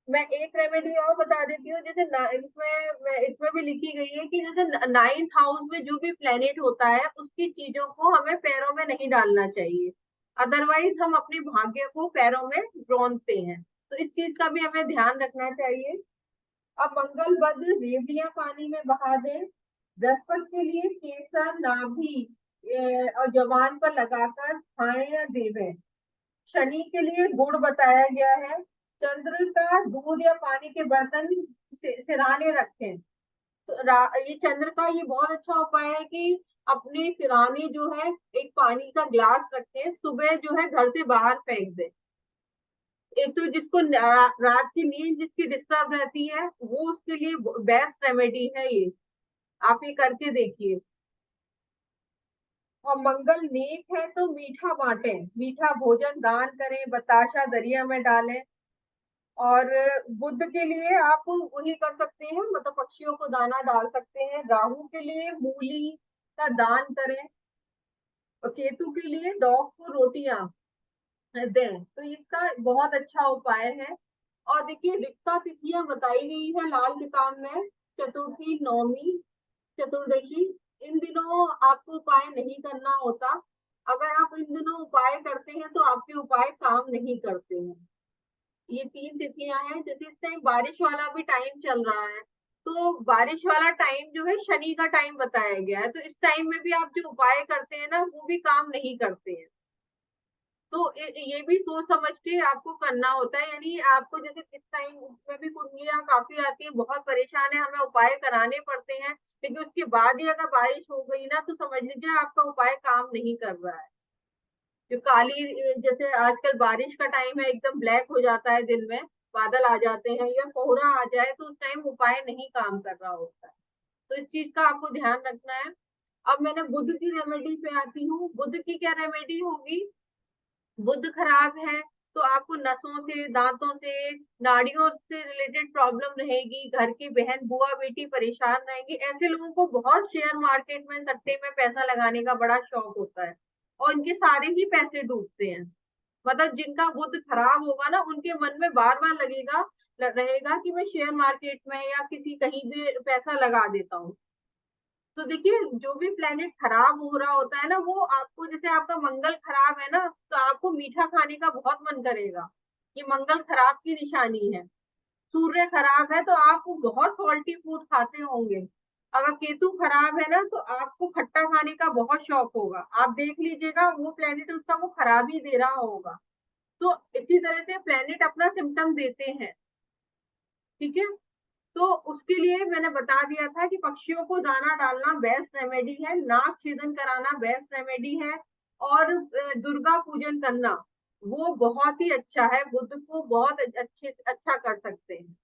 मैं एक रेमेडी और बता देती हूँ। जैसे इसमें भी लिखी गई है कि जैसे नाइन्थ हाउस में जो भी प्लेनेट होता है उसकी चीजों को हमें पैरों में नहीं डालना चाहिए, अदरवाइज हम अपने भाग्य को पैरों में रौंदते हैं, तो इस चीज का भी हमें ध्यान रखना चाहिए। अब मंगल वध रेवड़ियां पानी में बहा दें। बृहस्पति के लिए केसर, नाभि और जवान पर लगाकर खाएं या देवें। शनि के लिए गुड़ बताया गया है। चंद्र का दूध या पानी के बर्तन सिराने रखें। तो ये चंद्र का ये बहुत अच्छा उपाय है कि अपने सिराने जो है एक पानी का ग्लास रखें, सुबह जो है घर से बाहर फेंक दें। एक तो जिसको रात की नींद जिसकी डिस्टर्ब रहती है, वो उसके लिए बेस्ट रेमेडी है ये, आप ये करके देखिए। और मंगल नेक है तो मीठा बांटें, मीठा भोजन दान करें, बताशा दरिया में डालें। और बुध के लिए आप वही कर सकते हैं, मतलब पक्षियों को दाना डाल सकते हैं। राहु के लिए मूली का दान करें, और केतु के लिए डॉग को रोटियां दें, तो इसका बहुत अच्छा उपाय है। और देखिए रिक्ता तिथियां बताई गई है लाल किताब में, चतुर्थी, नौमी, चतुर्दशी। इन दिनों आपको उपाय नहीं करना होता। अगर आप इन दिनों उपाय करते हैं तो आपके उपाय काम नहीं करते हैं। ये 3 तिथियां हैं। जैसे इस टाइम बारिश वाला भी टाइम चल रहा है, तो बारिश वाला टाइम जो है शनि का टाइम बताया गया है, तो इस टाइम में भी आप जो उपाय करते हैं ना, वो भी काम नहीं करते हैं। तो ये भी सोच समझ के आपको करना होता है। यानी आपको जैसे इस टाइम में भी कुंडलियां काफी आती है, बहुत परेशान है, हमें उपाय कराने पड़ते हैं, लेकिन उसके बाद ही अगर बारिश हो गई ना, तो समझ लीजिए आपका उपाय काम नहीं कर रहा है। जो काली, जैसे आजकल बारिश का टाइम है, एकदम ब्लैक हो जाता है दिन में, बादल आ जाते हैं या कोहरा आ जाए, तो उस टाइम उपाय नहीं काम कर रहा होता है। तो इस चीज का आपको ध्यान रखना है। अब मैंने बुध की रेमेडी पे आती हूँ। बुध की क्या रेमेडी होगी? बुध खराब है तो आपको नसों से, दांतों से, नाड़ियों से रिलेटेड प्रॉब्लम रहेगी। घर की बहन, बुआ, बेटी परेशान रहेंगी। ऐसे लोगों को बहुत शेयर मार्केट में, सट्टे में पैसा लगाने का बड़ा शौक होता है, और इनके सारे ही पैसे डूबते हैं। मतलब जिनका बुध खराब होगा ना, उनके मन में बार बार लगेगा, रहेगा कि मैं शेयर मार्केट में या किसी कहीं भी पैसा लगा देता हूँ। तो देखिए जो भी प्लेनेट खराब हो रहा होता है ना, वो आपको, जैसे आपका मंगल खराब है ना, तो आपको मीठा खाने का बहुत मन करेगा। ये मंगल खराब की निशानी है। सूर्य खराब है तो आप बहुत सॉल्टी फूड खाते होंगे। अगर केतु खराब है ना, तो आपको खट्टा खाने का बहुत शौक होगा। आप देख लीजिएगा, वो प्लेनेट उसका वो खराब ही दे रहा होगा। तो इसी तरह से प्लेनेट अपना सिम्टम देते हैं। ठीक है, तो उसके लिए मैंने बता दिया था कि पक्षियों को दाना डालना बेस्ट रेमेडी है, नाक छेदन कराना बेस्ट रेमेडी है, और दुर्गा पूजन करना वो बहुत ही अच्छा है, बुद्ध को बहुत अच्छे अच्छा कर सकते हैं।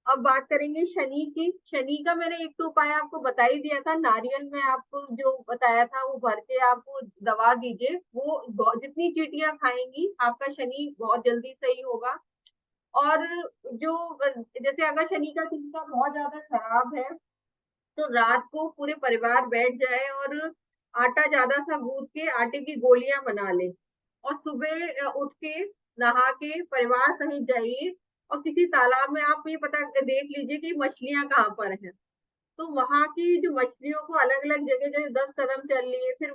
अब बात करेंगे शनि की। शनि का मैंने एक तो उपाय आपको बता ही दिया था, नारियल में आपको जो बताया था वो भर के आपको दबा दीजिए। वो जितनी चींटियां खाएंगी आपका शनि बहुत जल्दी सही होगा। और जो, जैसे अगर शनि का तिथि का बहुत ज्यादा खराब है, तो रात को पूरे परिवार बैठ जाए और आटा ज्यादा सा गूंथ के आटे की गोलियां बना ले, और सुबह उठ के नहा के परिवार सहित जाइए, और किसी तालाब में आप ये पता देख लीजिए कि मछलियां कहाँ पर हैं। तो वहां की जो मछलियों को अलग अलग जगह, जैसे 10 कदम चल लिए, फिर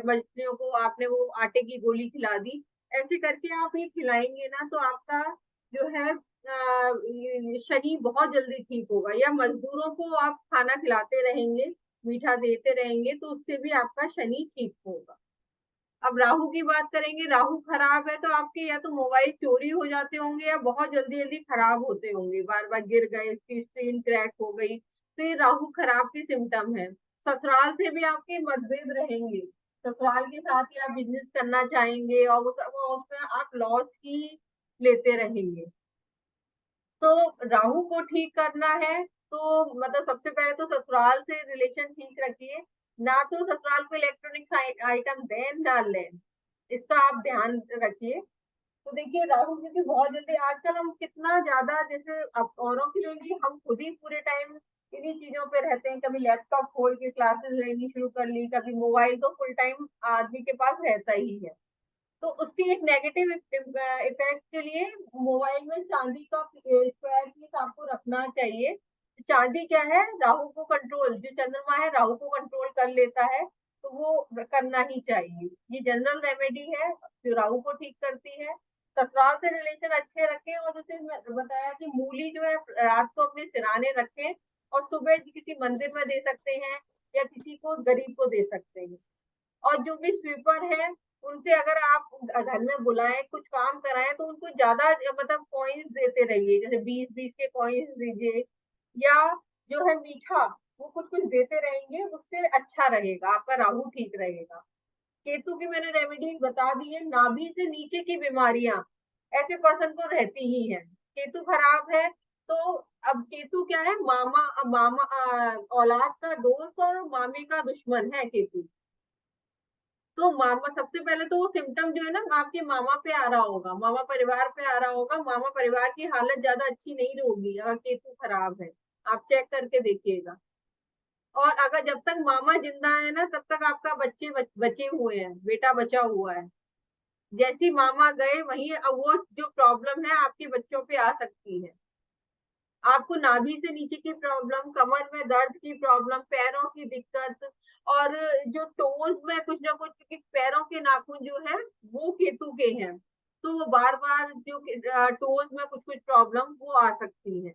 मछलियों को आपने वो आटे की गोली खिला दी। ऐसे करके आप ये खिलाएंगे ना, तो आपका जो है शनि बहुत जल्दी ठीक होगा। या मजदूरों को आप खाना खिलाते रहेंगे, मीठा देते रहेंगे, तो उससे भी आपका शनि ठीक होगा। अब राहु की बात करेंगे। राहु खराब है तो आपके या तो मोबाइल चोरी हो जाते होंगे, या बहुत जल्दी जल्दी खराब होते होंगे, बार बार गिर गए, उसकी स्क्रीन क्रैक हो गई, तो ये राहु खराब के सिम्टम है। ससुराल से भी आपके मतभेद रहेंगे, ससुराल के साथ ही आप बिजनेस करना चाहेंगे, और वो उसमें आप लॉस ही लेते रहेंगे। तो राहु को ठीक करना है, तो मतलब सबसे पहले तो ससुराल से रिलेशन ठीक रखिए। ना तो ससुराल को इलेक्ट्रॉनिक्स आइटम दें ना लें, इसका आप ध्यान रखिए। तो देखिए राहु क्योंकि बहुत जल्दी, आजकल हम कितना ज्यादा, जैसे अब औरों के लिए भी, हम खुद ही पूरे टाइम इन्हीं चीजों पे रहते हैं। कभी लैपटॉप खोल के क्लासेस लेनी शुरू कर ली, कभी मोबाइल, तो फुल टाइम आदमी के पास रहता ही है। तो उसकी एक नेगेटिव इफेक्ट के लिए मोबाइल में चांदी का स्क्वायर पीस आपको रखना चाहिए। चांदी क्या है, राहु को कंट्रोल, जो चंद्रमा है राहु को कंट्रोल कर लेता है, तो वो करना ही चाहिए। ये जनरल रेमेडी है जो राहु को ठीक करती है। ससुराल से रिलेशन अच्छे रखें, और जैसे बताया कि मूली जो है रात को अपने सिराने रखें, और सुबह किसी मंदिर में दे सकते हैं, या किसी को गरीब को दे सकते हैं। और जो भी स्वीपर है, उनसे अगर आप घर में बुलाएं, कुछ काम कराएं, तो उनको ज्यादा मतलब कॉइन्स देते रहिए, जैसे 20-20 के कॉइन्स दीजिए, या जो है मीठा, वो कुछ कुछ देते रहेंगे, उससे अच्छा रहेगा, आपका राहु ठीक रहेगा। केतु की मैंने रेमेडी बता दी है। नाभि से नीचे की बीमारियां ऐसे पर्सन को रहती ही है। केतु खराब है तो, अब केतु क्या है, मामा मामा औलाद का दोस्त और मामे का दुश्मन है केतु। तो मामा सबसे पहले तो वो सिम्टम जो है ना आपके मामा पे आ रहा होगा, मामा परिवार पे आ रहा होगा। मामा परिवार की हालत ज्यादा अच्छी नहीं होगी अगर केतु खराब है, आप चेक करके देखिएगा। और अगर जब तक मामा जिंदा है ना तब तक आपका बचे हुए हैं, बेटा बचा हुआ है। जैसी मामा गए वहीं अब वो जो प्रॉब्लम है आपके बच्चों पे आ सकती है। आपको नाभि से नीचे की प्रॉब्लम, कमर में दर्द की प्रॉब्लम, पैरों की दिक्कत, और जो टोज में कुछ ना कुछ, पैरों के नाखून जो है वो केतु के हैं, तो वो बार बार जो टोज में कुछ कुछ प्रॉब्लम वो आ सकती है।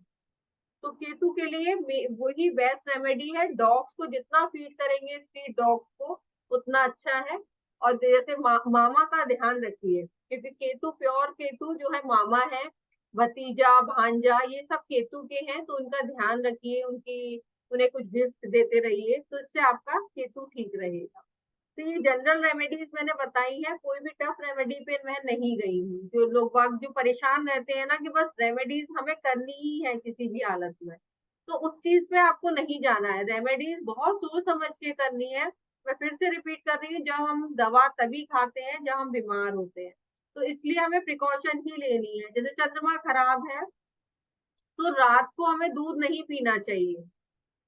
तो केतु के लिए वही बेस्ट रेमेडी है। डॉग्स को जितना फीड करेंगे स्ट्रीट डॉग्स को उतना अच्छा है। और जैसे मामा का ध्यान रखिए, क्योंकि केतु प्योर केतु जो है मामा है, भतीजा भांजा ये सब केतु के हैं, तो उनका ध्यान रखिए, उनकी उन्हें कुछ गिफ्ट देते रहिए, तो इससे आपका केतु ठीक रहेगा। तो ये जनरल रेमेडीज मैंने बताई है, कोई भी टफ रेमेडी पे मैं नहीं गई हूँ। जो लोग बाग जो परेशान रहते हैं ना कि बस रेमेडीज हमें करनी ही है किसी भी हालत में, तो उस चीज पे आपको नहीं जाना है। रेमेडीज बहुत सोच समझ के करनी है। मैं फिर से रिपीट कर रही हूँ, जब हम दवा तभी खाते हैं जब हम बीमार होते हैं, तो इसलिए हमें प्रिकॉशन ही लेनी है। जैसे चंद्रमा खराब है तो रात को हमें दूध नहीं पीना चाहिए।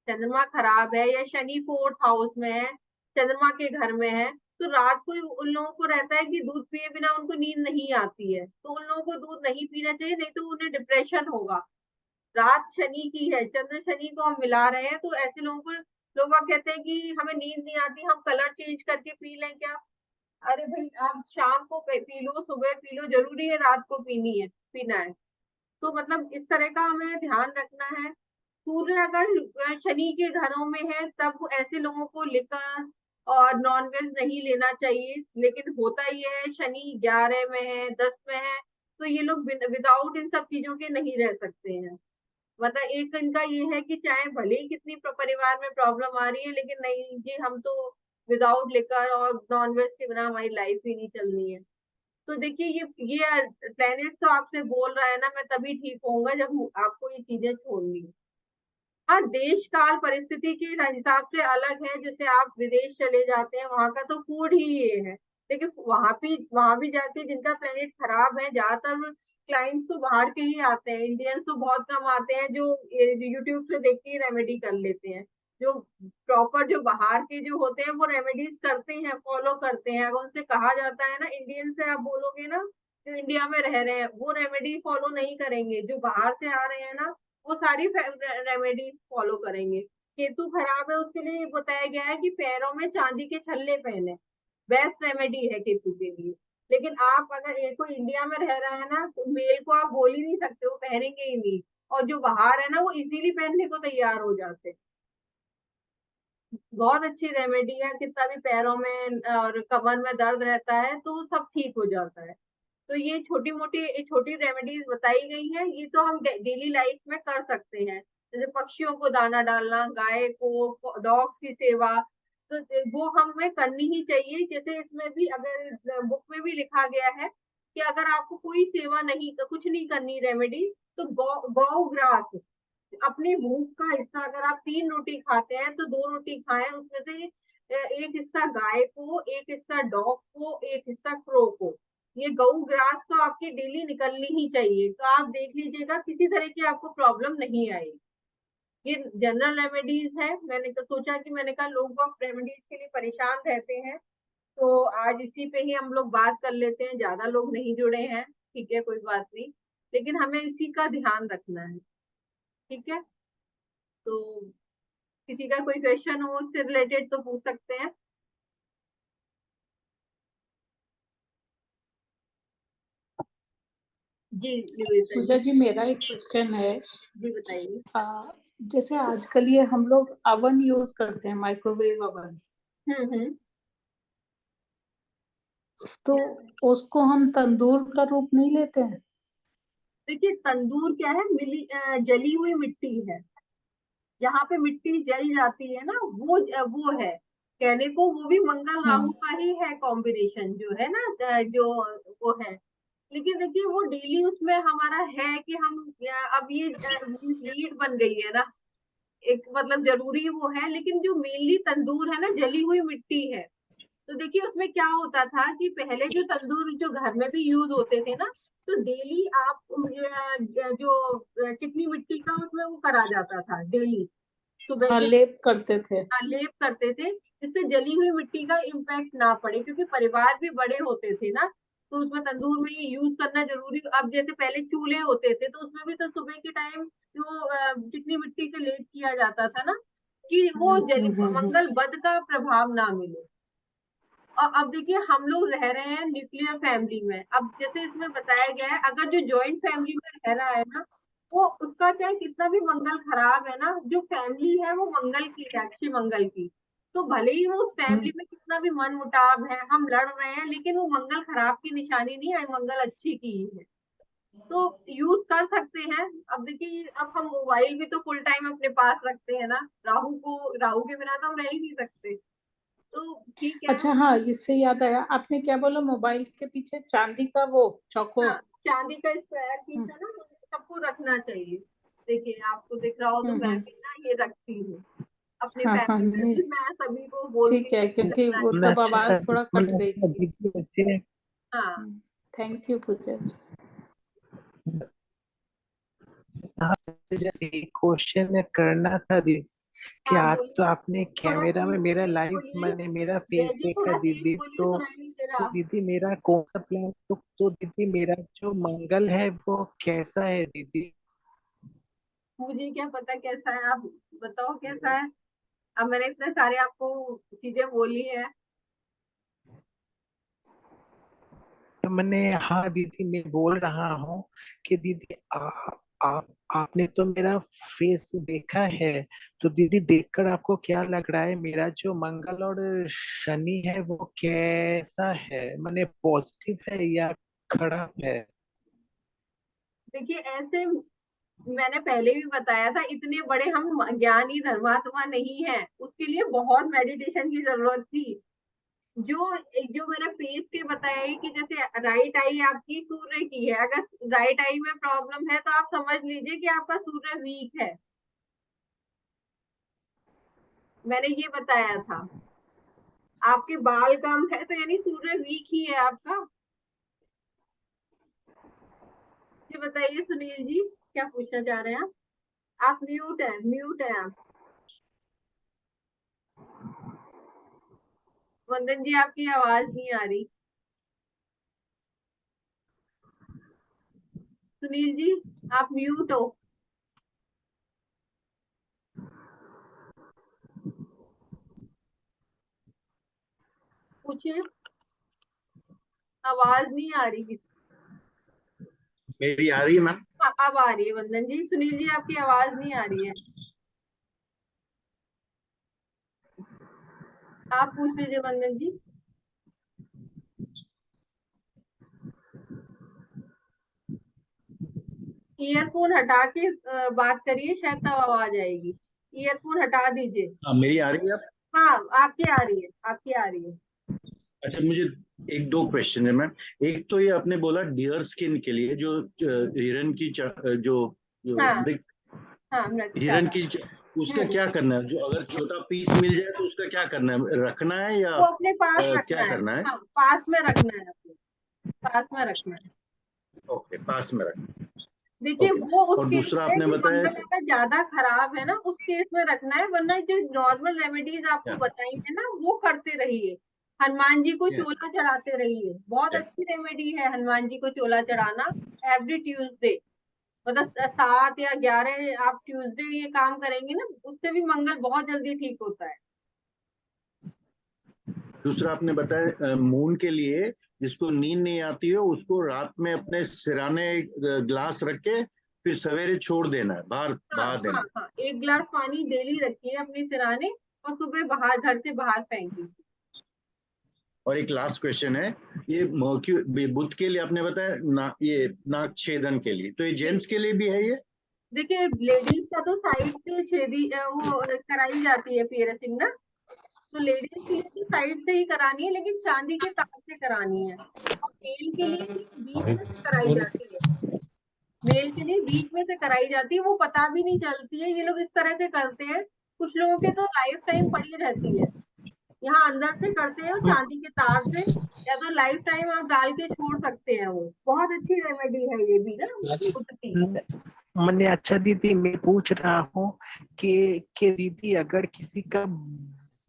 चंद्रमा खराब है या शनि फोर्थ हाउस में है, चंद्रमा के घर में है, तो रात को उन लोगों को रहता है कि दूध पिए बिना उनको नींद नहीं आती है, तो उन लोगों को दूध नहीं पीना चाहिए, नहीं तो उन्हें डिप्रेशन होगा। रात शनि की है, चंद्र शनि को हम मिला रहे हैं, तो ऐसे लोगों को लोग आप कहते हैं कि हमें नींद नहीं आती, हम कलर चेंज करके पी लें क्या? अरे भाई आप शाम को पी लो, सुबह पी लो, जरूरी है रात को पीना है? तो मतलब इस तरह का हमें ध्यान रखना है। सूर्य अगर शनि के घरों में है तब ऐसे लोगों को लिकर और नॉनवेज नहीं लेना चाहिए। लेकिन होता ये है शनि 11 में है, 10 में है, तो ये लोग विदाउट इन सब चीजों के नहीं रह सकते हैं। मतलब एक इनका ये है कि चाहे भले ही कितनी परिवार में प्रॉब्लम आ रही है, लेकिन नहीं जी हम तो विदाउट लिकर और नॉनवेज के बिना हमारी लाइफ ही नहीं चलनी है। तो देखिए ये प्लेनेट तो आपसे बोल रहा है ना मैं तभी ठीक होऊंगा जब आपको ये चीजें छोड़नी है। हाँ, देश काल परिस्थिति के हिसाब से अलग है। जैसे आप विदेश चले जाते हैं वहां का तो फूड ही ये है, लेकिन वहां भी जाके जिनका प्लेनेट खराब है, ज्यादातर क्लाइंट्स तो बाहर के ही आते हैं। इंडियंस तो बहुत कम आते हैं जो यूट्यूब से देख के रेमेडी कर लेते हैं। जो प्रॉपर जो बाहर के जो होते हैं वो रेमेडीज करते हैं, फॉलो करते हैं। अगर उनसे कहा जाता है ना, इंडियन से आप बोलोगे ना जो इंडिया में रह रहे हैं वो रेमेडी फॉलो नहीं करेंगे, जो बाहर से आ रहे हैं ना वो सारी रेमेडी फॉलो करेंगे। केतु खराब है उसके लिए बताया गया है कि पैरों में चांदी के छल्ले पहने, बेस्ट रेमेडी है केतु के लिए। लेकिन आप अगर कोई इंडिया में रह रहा है ना तो मेल को आप बोल ही नहीं सकते, वो पहनेंगे ही नहीं। और जो बाहर है ना वो इजीली पहनने को तैयार हो जाते हैं। बहुत अच्छी रेमेडी है, कितना भी पैरों में और कमर में दर्द रहता है तो वो सब ठीक हो जाता है। तो ये छोटी रेमेडीज बताई गई है, ये तो हम डेली लाइफ में कर सकते हैं। जैसे पक्षियों को दाना डालना, गाय को, डॉग्स की सेवा, तो वो हमें करनी ही चाहिए। जैसे इसमें भी अगर बुक में भी लिखा गया है कि अगर आपको कोई सेवा नहीं, कुछ नहीं करनी रेमेडी, तो गौ ग्रास अपनी भूख का हिस्सा, अगर आप 3 रोटी खाते हैं तो 2 रोटी खाएं, उसमें से एक हिस्सा गाय को, एक हिस्सा डॉग को, एक हिस्सा क्रो को। ये गऊ ग्रास तो आपकी डेली निकलनी ही चाहिए। तो आप देख लीजिएगा किसी तरह की आपको प्रॉब्लम नहीं आएगी। ये जनरल रेमेडीज है। मैंने तो सोचा कि मैंने कहा लोग बहुत रेमेडीज के लिए परेशान रहते हैं, तो आज इसी पे ही हम लोग बात कर लेते हैं। ज्यादा लोग नहीं जुड़े हैं, ठीक है, कोई बात नहीं, लेकिन हमें इसी का ध्यान रखना है। ठीक है, तो किसी का कोई क्वेश्चन हो उससे रिलेटेड तो पूछ सकते हैं। जी जी पूजा बताइए। जी, मेरा एक क्वेश्चन है। जी बताइए। जैसे आजकल ये हम लोग अवन यूज करते हैं, माइक्रोवेव अवन, हम्म। तो उसको हम तंदूर का रूप नहीं लेते हैं? देखिए तंदूर क्या है, जली हुई मिट्टी है। जहाँ पे मिट्टी जल जाती है ना वो है, कहने को वो भी मंगल राहु का ही है कॉम्बिनेशन जो है ना, जो वो है। लेकिन देखिए वो डेली उसमें हमारा है कि हम अब ये नीड बन गई है ना, एक मतलब जरूरी वो है। लेकिन जो मेनली तंदूर है ना, जली हुई मिट्टी है। तो देखिए उसमें क्या होता था कि पहले जो तंदूर जो घर में भी यूज होते थे ना, तो डेली आप जो चिकनी मिट्टी का उसमें वो करा जाता था डेली सुबह हाँ, के लेप करते थे। लेप करते थे, जिससे जली हुई मिट्टी का इम्पैक्ट ना पड़े, क्योंकि परिवार भी बड़े होते थे ना, तो उसमें तंदूर में ये यूज करना जरूरी। अब जैसे पहले चूल्हे होते थे तो उसमें भी तो सुबह के टाइम जो चिकनी मिट्टी से लेप किया जाता था ना, कि वो मंगल बद का प्रभाव ना मिले। और अब देखिए हम लोग रह रहे हैं न्यूक्लियर फैमिली में। अब जैसे इसमें बताया गया है, अगर जो जॉइंट फैमिली में रह रहा है ना, वो उसका चाहे कितना भी मंगल खराब है ना, जो फैमिली है वो मंगल की है, अच्छी मंगल की। तो भले ही वो उस फैमिली में कितना भी मन मुटाव है, हम लड़ रहे हैं, लेकिन वो मंगल खराब की निशानी नहीं है, मंगल अच्छी की ही है। तो यूज कर सकते हैं। अब देखिए अब हम मोबाइल भी तो फुल टाइम अपने पास रखते हैं ना, राहु के बिना तो हम रह ही नहीं सकते। तो ठीक है। अच्छा, हाँ, इससे याद आया, आपने क्या बोला, मोबाइल के पीछे चांदी का वो चौकोर? हाँ, चांदी का स्क्वायर पीस हम्म है ना, तो सबको रखना चाहिए। देखिए आपको दिख रहा हो तो मैं हम्म। भी ना ये रखती हूँ अपने हाँ हाँ, फैमिली में नहीं, भी, मैं सभी को बोलती ठीक हूँ है, कि क्योंकि रखना वो चाहिए। तब आवाज थोड़ा कट मतलब गई अच्छा थी। दीदी अच्छे। हाँ थैंक यू पूजा जी। आपसे जैसे एक क्वेश्चन करना था दीदी कि हाँ आज तो बोलिए, आपने थोड़ा कैमरा में तेज मेरा तेज लाइव बोलिए। मैंने मेरा जय फेस जी देखा थोड़ा तेज दीदी, बोलिए, तो सुनाई नहीं दे रहा। दीदी मेरा कौन सा प्लान, तो दीदी मेरा जो मंगल है वो कैसा है दीदी? मुझे क्या पता कैसा है, आप बताओ कैसा है। अब मैंने इतने सारे आपको चीजें बोली है। तो मैंने, हाँ दीदी मैं बोल रहा हूँ कि दीदी आप आपने तो मेरा फेस देखा है, तो दीदी देखकर आपको क्या लग रहा है मेरा जो मंगल और शनि है वो कैसा है, माने पॉजिटिव है या खराब है? देखिए ऐसे मैंने पहले भी बताया था, इतने बड़े हम ज्ञानी धर्मात्मा नहीं है, उसके लिए बहुत मेडिटेशन की जरूरत थी। जो जो मैंने फेस के बताया है कि जैसे राइट आई आपकी सूर्य की है, अगर राइट आई में प्रॉब्लम है तो आप समझ लीजिए कि आपका सूर्य वीक है। मैंने ये बताया था। आपके बाल कम है तो यानी सूर्य वीक ही है आपका। ये बताइए सुनील जी, क्या पूछना चाह रहे हैं आप म्यूट है आप। वंदन जी आपकी आवाज नहीं आ रही। सुनील जी आप म्यूट हो। पूछिए, आवाज नहीं आ रही। मेरी आ रही है मैम? अब आ रही है वंदन जी। सुनील जी आपकी आवाज नहीं आ रही है, आप पूछ लीजिए वंदन जी। ईयरफोन हटा के बात करिए, शायद तब आवाज आएगी। ईयरफोन हटा दीजिए। मेरी आ रही है आप? हाँ आपकी आ रही है, आपकी आ रही है। अच्छा, मुझे एक दो क्वेश्चन है मैम। एक तो ये आपने बोला डियर स्किन के लिए हिरन की जो हाँ मृग हाँ मृग हिरन चारा। उसका क्या करना है? जो अगर छोटा पीस मिल जाए तो उसका क्या करना है, रखना है या वो अपने पास रखना क्या है। करना है? हाँ पास में रखना है, अपने पास में रखना है। ओके, पास में रखना। देखिए ओके। वो उस और केस दूसरा में आपने जो बताया मंगल अगर ज्यादा खराब है ना, उस केस में रखना है, वरना जो नॉर्मल रेमेडीज आपको क्या बताई है ना वो करते रहिए। हनुमान जी को क्या चोला चढ़ाते रहिए, बहुत क्या? अच्छी रेमेडी है हनुमान जी को चोला चढ़ाना। एवरी ट्यूसडे, मतलब 7 या 11 आप ट्यूसडे ये काम करेंगे ना, उससे भी मंगल बहुत जल्दी ठीक होता है। दूसरा आपने बताया मून के लिए जिसको नींद नहीं आती है उसको रात में अपने सिराने ग्लास रख के फिर सवेरे छोड़ देना है, बाहर हाँ बहा हाँ देना है। हाँ, 1 गिलास पानी डेली रखिए अपने सिराने, और सुबह बाहर, घर से बाहर फेंक दीजिए। और एक लास्ट क्वेश्चन है, ये बुध के लिए आपने बताया ये नाक छेदन के लिए, तो ये जी जेंट्स के लिए भी है ये? देखिए, लेडीज का तो साइड से वो कराई जाती है पियर्सिंग ना, तो लेडीज के लिए तो साइड से ही करानी है, लेकिन चांदी के तार से करानी है। और मेल के लिए भी बीच में से कराई जाती है। मेल के लिए बीच में से कराई जाती है, वो पता भी नहीं चलती है, ये लोग इस तरह से करते हैं। कुछ लोगों के तो लाइफ टाइम पड़ी रहती है। यहाँ अंदर से करते हैं चांदी के तार से, या तो लाइफ टाइम आप डाल के छोड़ सकते हैं। वो बहुत अच्छी रेमेडी है ये भी ना, खुद की। मैंने अच्छा दीदी मैं पूछ रहा हूँ कि दीदी अगर किसी का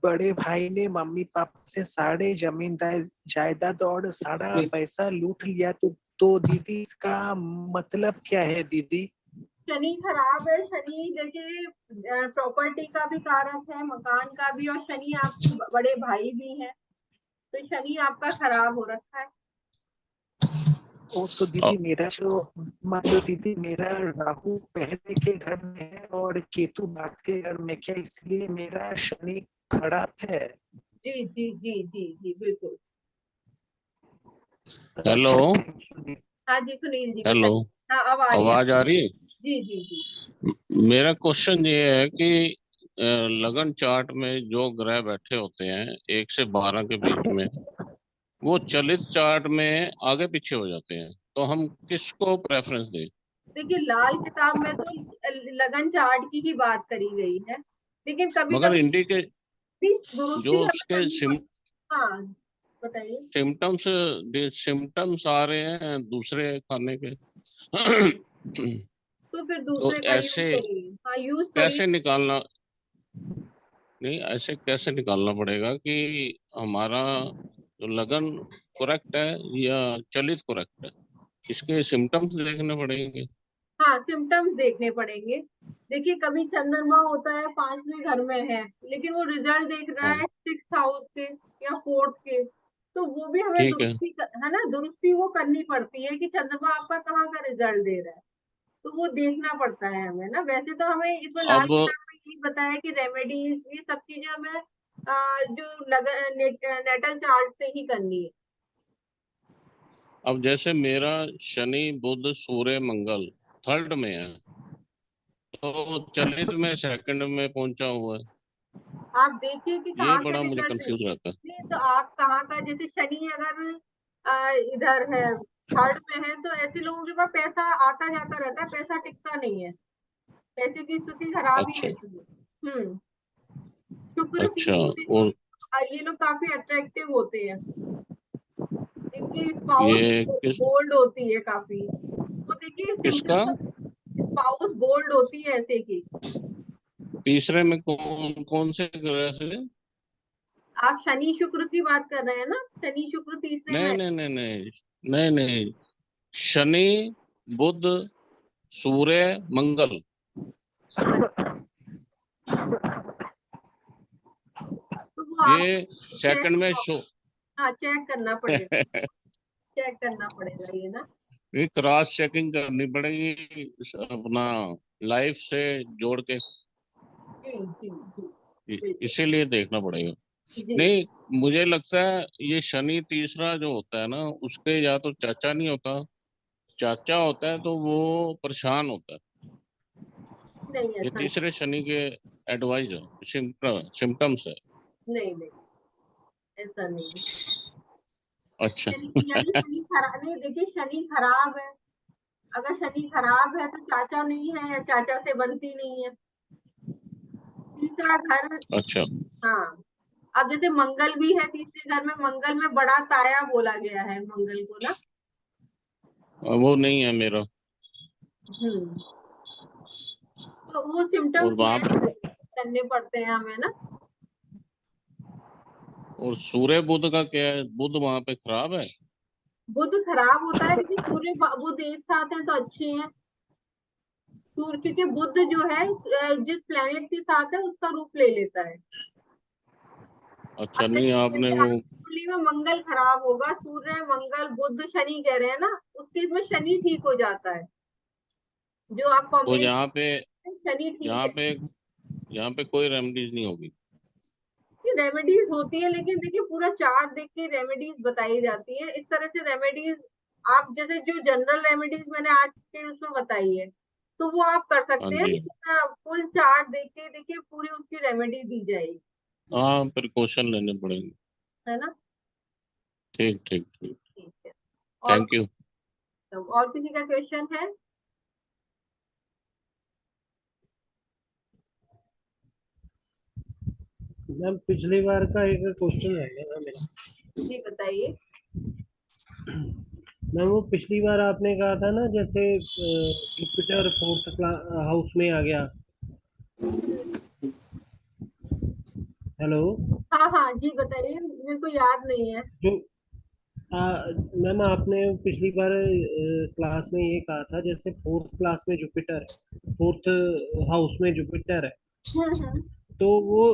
बड़े भाई ने मम्मी पापा से सारे जमीन जायदाद और सारा पैसा लूट लिया तो दीदी इसका मतलब क्या है दीदी? शनि खराब है। शनि देखिए प्रॉपर्टी का भी कारक है, मकान का भी, और शनि आपके बड़े भाई भी हैं, तो शनि आपका खराब हो रखा है। ओ तो दीदी मेरा जो मान लो दीदी मेरा राहु पहले के घर में है और केतु बाद के घर में, क्या इसलिए मेरा शनि खराब है? जी जी जी जी जी बिल्कुल। हेलो। अच्छा, thank you दीदी। हाँ जी सुनील जी हेलो, बताइए। हाँ अब आ रही है। आवाज आ रही है? जी जी जी। मेरा क्वेश्चन ये है कि लगन चार्ट में जो ग्रह बैठे होते हैं 1 से 12 के बीच में, वो चलित चार्ट में आगे पीछे हो जाते हैं, तो हम किसको प्रेफरेंस दें? देखिए लाल किताब में तो लगन चार्ट की ही बात करी गई है, लेकिन कभी मगर कभी इंडिकेट जो दुरुस्ती हमें उसके करनी पड़ती। हाँ बताइए। सिम्टम्स सिम्टम्स आ रहे हैं दूसरे खाने के तो फिर तो दूसरे का यूज ऐसे करिए। हाँ यूज करिए। कैसे निकालना? नहीं, ऐसे कैसे निकालना पड़ेगा कि हमारा जो लगन करेक्ट है या चलित करेक्ट है? इसके सिम्टम्स देखने पड़ेंगे। हाँ सिम्टम्स देखने पड़ेंगे। देखिए कभी चंद्रमा होता है 5वें घर में है, लेकिन वो रिजल्ट देख रहा हाँ, है 6th हाउस के या 4th के, तो वो भी हमें ठीक है। दुरुस्ती है ना, दुरुस्ती वो करनी पड़ती है कि चंद्रमा आपका कहाँ का रिजल्ट दे रहा है, तो वो देखना पड़ता है हमें ना। वैसे तो हमें इसमें लाल अब किताब में यही बताया कि रेमेडीज ये सब चीजें हमें जो नेटल चार्ट से ही करनी है। अब जैसे मेरा शनि बुध सूर्य मंगल थर्ड में है, तो चलित में सेकंड में पहुंचा हुआ है। आप देखिए कि ये कहाँ से बड़ा मुझे रिजल्ट कंफ्यूज रहता है। नहीं, तो आप कहाँ का, जैसे शनि अगर इधर है 3rd में है, तो ऐसे लोगों के पास पैसा आता जाता रहता है, पैसा टिकता नहीं है, पैसे की स्थिति खराब ही अच्छा, रहती है। शुक्र अच्छा। तीसरे में तो और ये लोग काफी अट्रैक्टिव होते हैं, इनकी स्पाउस ये किस बोल्ड होती है काफी। तो देखिए किसका? सिम्टम्स, स्पाउस बोल्ड होती है ऐसे की। तीसरे में कौन कौन से ग्रह से? आप शनि शुक्र की बात कर रहे हैं ना, शनि शुक्र तीसरे में नहीं है। नहीं नहीं नहीं नहीं नहीं, शनि बुध सूर्य मंगल। तो वो आप ये चेक, सेकंड में शो हाँ चेक करना पड़ेगा, चेक करना पड़ेगा ये ना। ये क्रॉस चेकिंग करनी पड़ेगी अपना लाइफ से जोड़ के। जी जी जी बिल्कुल। इसीलिए देखना पड़ेगा। जी नहीं, मुझे लगता है ये शनि तीसरा जो होता है ना, उसके या तो चाचा नहीं होता, चाचा होता है तो वो परेशान होता है। नहीं ये ऐसा तीसरे शनि के एडवाइस है, सिम्टम्स है। नहीं, नहीं ऐसा नहीं है। अच्छा शनि यानी शनि खराब नहीं, देखिए शनि खराब है, अगर शनि खराब है तो चाचा नहीं है, या चाचा से बनती नहीं है। तीसरा घर, अच्छा। हाँ। अब जैसे मंगल भी है तीसरे घर में, मंगल में बड़ा ताया बोला गया है मंगल को ना। वो नहीं है मेरा। हम्म तो वो और सिम्टम्स वहां मैच पे करने पड़ते हैं हमें ना। और सूर्य बुध का क्या है? बुध वहां पे खराब है? बुध खराब होता है, लेकिन सूर्य बुध एक साथ हैं तो अच्छे हैं। सूर्य क्योंकि बुध जो है जिस प्लेनेट के साथ है उसका रूप ले लेता है। अब अच्छा, नहीं जैसे आपने जैसे वो आपकी कुंडली में मंगल खराब होगा, सूर्य मंगल बुध शनि कह रहे हैं ना, उसके इसमें शनि ठीक हो जाता है, जो आप तो कॉम्बिनेशन शनि ठीक यहाँ है। पे यहाँ पे कोई रेमडीज नहीं होगी? रेमेडीज होती है, लेकिन देखिए पूरा चार्ट देख के रेमेडीज बताई जाती है, इस तरह से रेमेडीज आप जैसे जो जनरल रेमेडीज मैंने आज के उसमें बताई है, तो वो आप कर हाँ सकते हैं, जी। लेकिन फुल चार्ट देख के देखिए पूरी उसकी रेमेडी दी जाएगी। हाँ, प्रिकॉशन लेने पड़ेंगे। है ना। ठीक ठीक ठीक। ठीक है। और थैंक यू। और किसी का क्वेश्चन है? मैम पिछली बार का एक क्वेश्चन रह गया था मेरा। जी बताइए। मैम वो पिछली बार आपने कहा था ना, जैसे जुपिटर फोर्थ हाउस में आ गया। हेलो। हाँ हाँ जी बताइए, मेरे को याद नहीं है। जो मैम आपने पिछली बार क्लास में ये कहा था, जैसे फोर्थ क्लास में जुपिटर है, फोर्थ हाउस में जुपिटर है, हम्म। तो वो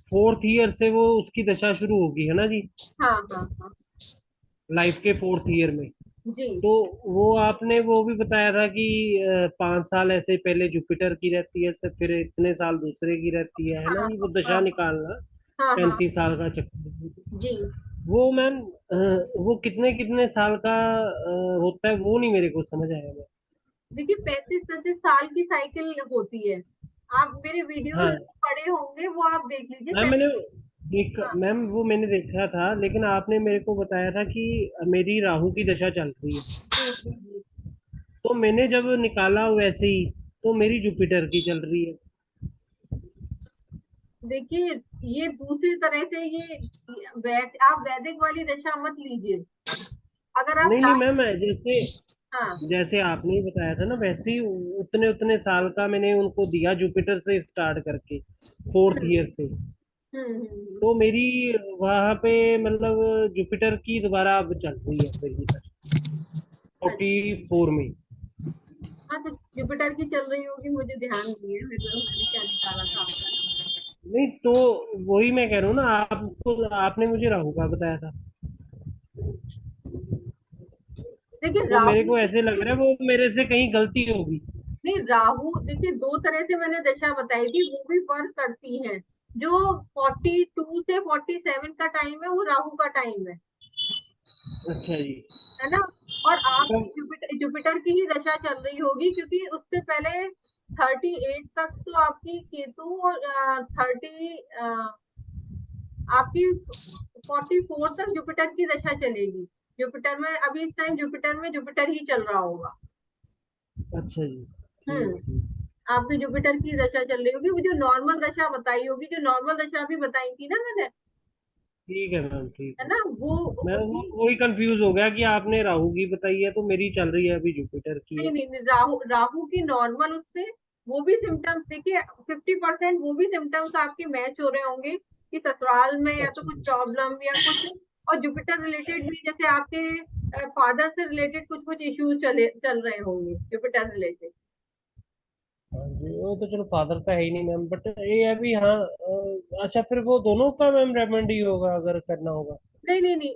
फोर्थ ईयर से वो उसकी दशा शुरू होगी, है ना जी? हाँ हाँ हाँ लाइफ के फोर्थ ईयर में। जी। तो वो आपने वो भी बताया था कि 5 साल ऐसे पहले जुपिटर की रहती है, फिर इतने साल दूसरे की रहती है हाँ ना हाँ जी? वो दशा हाँ निकालना हाँ हाँ 35 साल का चक्कर। जी। वो मैम वो कितने कितने साल का होता है, वो नहीं मेरे को समझ आया मैम। देखिए 35-37 साल की साइकिल होती है। आप मेरे वीडियो हाँ पढ़े होंगे, वो आप देख लीजिए मैम, पहले। देखा हाँ मैम, वो मैंने देखा था, लेकिन आपने मेरे को बताया था कि मेरी राहु की दशा चल रही है, जी। तो मैंने जब निकाला वैसे ही, तो मेरी जुपिटर की चल रही है। देखिए ये दूसरी तरह से ये आप वैदिक वाली दशा मत लीजिए। अगर आप नहीं नहीं मैम, जैसे हाँ। जैसे आपने ही बताया था ना, वैसे ही उतने उतने साल का मैंने उनको दिया, जुपिटर से स्टार्ट करके फोर्थ हम्म ईयर से। हम्म। तो मेरी वहां पे मतलब जुपिटर की दोबारा अब चल रही है मेरी 44 में। हाँ तो जुपिटर की चल रही होगी, मुझे ध्यान नहीं है, मैंने क्या निकाला था आपका। नहीं तो वही मैं कह रहा हूँ ना, आपको आपने मुझे राहु का बताया था, देखिए तो मेरे राहु को की ऐसे लग रहा है वो मेरे से कहीं गलती होगी। नहीं, राहु देखिए दो तरह से मैंने दशा बताई थी, वो भी वर्क करती हैं। जो 42 से 47 का टाइम है वो राहु का टाइम अच्छा जी। है ना। और तब आपकी जुपिटर की ही दशा चल रही होगी, क्योंकि उससे पहले 38 तक तो आपकी केतु, और 30 आपकी 44 तक जुपिटर की दशा चलेगी। जुपिटर में अभी इस टाइम जुपिटर ही चल रहा होगा। अच्छा जी, हम्म। ठीक ठीक। आपकी जुपिटर की दशा चल रही होगी, वो जो नॉर्मल दशा बताई होगी, जो नॉर्मल दशा भी बताई थी ना मैंने, ठीक है मैम, ठीक है है। ना वो मैं उसी। वही कंफ्यूज हो गया कि आपने राहु की बताई है, तो मेरी चल रही है अभी जुपिटर की नहीं है। नहीं नहीं, राहु की नॉर्मल उससे वो भी सिम्टम्स देखिए, 50% वो भी सिम्टम्स आपके मैच हो रहे होंगे कि ससुराल में या तो अच्छा कुछ जी। प्रॉब्लम या कुछ। और जुपिटर रिलेटेड भी, जैसे आपके फादर से रिलेटेड कुछ कुछ इश्यूज चल रहे होंगे जुपिटर रिलेटेड। हाँ जी, वो तो चलो फादर का है ही नहीं मैम, बट ये अभी हाँ अच्छा, फिर वो दोनों का मैम रेमेडी होगा अगर करना होगा? नहीं नहीं नहीं,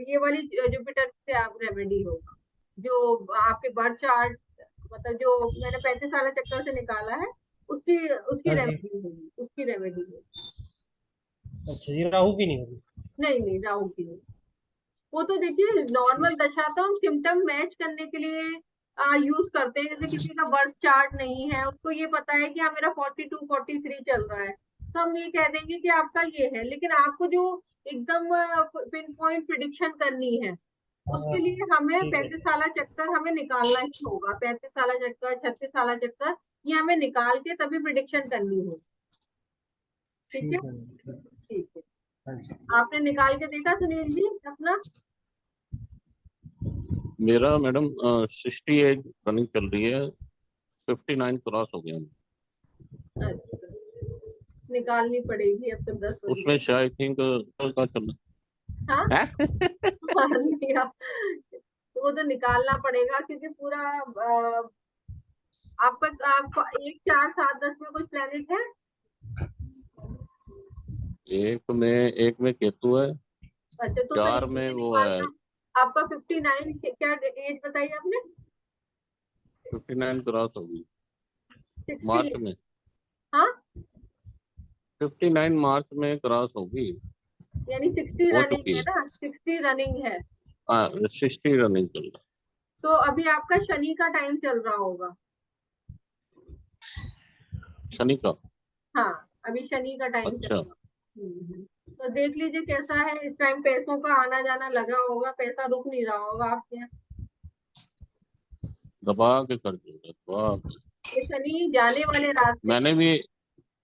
ये वाली जुपिटर से आप रेमेडी होगा, जो आपके बर्थ चार्ट, मतलब जो मैंने 35 साल चक्कर से निकाला है, उसकी उसकी हाँ जी। रेमेडी होगी, उसकी रेमेडी होगी। अच्छा जी, राहु की नहीं होगी? नहीं नहीं, राहु की नहीं। वो तो देखिए नॉर्मल दशा तो हम सिम्टम मैच करने के लिए यूज करते हैं। जैसे किसी का बर्थ चार्ट नहीं है, उसको ये पता है कि हाँ मेरा 42-43 चल रहा है, तो हम ये कह देंगे कि आपका ये है। लेकिन आपको जो एकदम पिन पॉइंट प्रिडिक्शन करनी है, हाँ उसके लिए हमें ठीक है। 35 साल चक्कर हमें निकालना ही होगा। 35 साल चक्कर, 36 साल चक्कर, ये हमें निकाल के तभी प्रिडिक्शन करनी होगी। ठीक है। ठीक है मैम, ठीक। ठीक है। हाँ जी। आपने निकाल के देखा सुनील जी अपना? मेरा मैडम 68 रनिंग चल रही है, 59 क्रॉस हो गया। अच्छा, निकालनी पड़ेगी अब तो 10 बज उसमें गए। से आई थिंक का चल हाँ है। नहीं, तो वो तो निकालना पड़ेगा, क्योंकि पूरा आपका 1 4 7 10 में कुछ प्लेनेट है। एक में केतु है, अच्छा तो 4 में इसीलिए वो है। निकालना। आपका 59 क्या एज बताई आपने? 59 क्रॉस होगी 60? मार्च में। हाँ 59 मार्च में क्रॉस होगी, यानी 60 हो रनिंग चुकी है है। ना, 60 रनिंग है। हाँ 60 रनिंग चल रहा तो अभी आपका शनि का टाइम चल रहा होगा। है। शनि का? हाँ अभी शनि का टाइम चल अच्छा, रहा है। तो देख लीजिए कैसा है इस टाइम, पैसों का आना जाना लगा होगा, पैसा रुक नहीं रहा होगा आपके यहाँ। दबा के कर दूंगा, दबा के। ये शनि जाने वाले रास्ते मैंने हैं। भी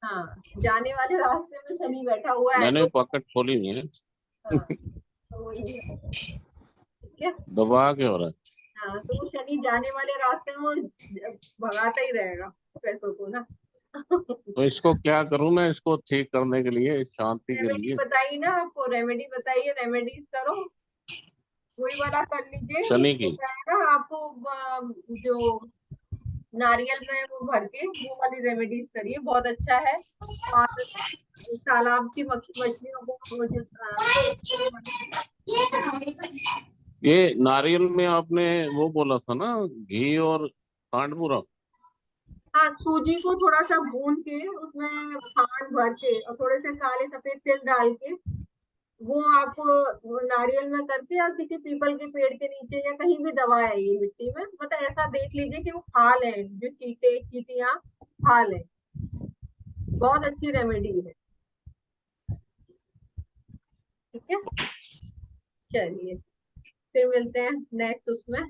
हाँ, जाने वाले रास्ते में शनि बैठा हुआ है मैंने तो पॉकेट खोली नहीं है, हाँ, तो वही है, ठीक है। दबा के हो रहा है। हाँ, तो वो शनि जाने वाले रास्ते में वो भगाता ही रहेगा पैसों को ना। तो इसको क्या करूं मैं, इसको ठीक करने के लिए, शांति के रेमेडी लिए? बताइए ना, आपको रेमेडी बताइए, रेमेडीज करो, वही वाला कर लीजिए। शनि की? ना आपको जो नारियल में वो भर के वो वाली रेमेडीज करिए, बहुत अच्छा है। और तालाब की मछलियों को वो जो ये नारियल में आपने वो बोला था ना, घी और खांड पूरा? हाँ, सूजी को थोड़ा सा भून के उसमें खांड भर के और थोड़े से काले सफेद तिल डाल के वो आप वो नारियल में करके या किसी पीपल के पेड़ के नीचे या कहीं भी दबा है ये मिट्टी में, मतलब ऐसा देख लीजिए कि वो खा लें, जो चींटे चींटियां खा लें, बहुत अच्छी रेमेडी है। ठीक है, चलिए फिर मिलते हैं नेक्स्ट उसमें।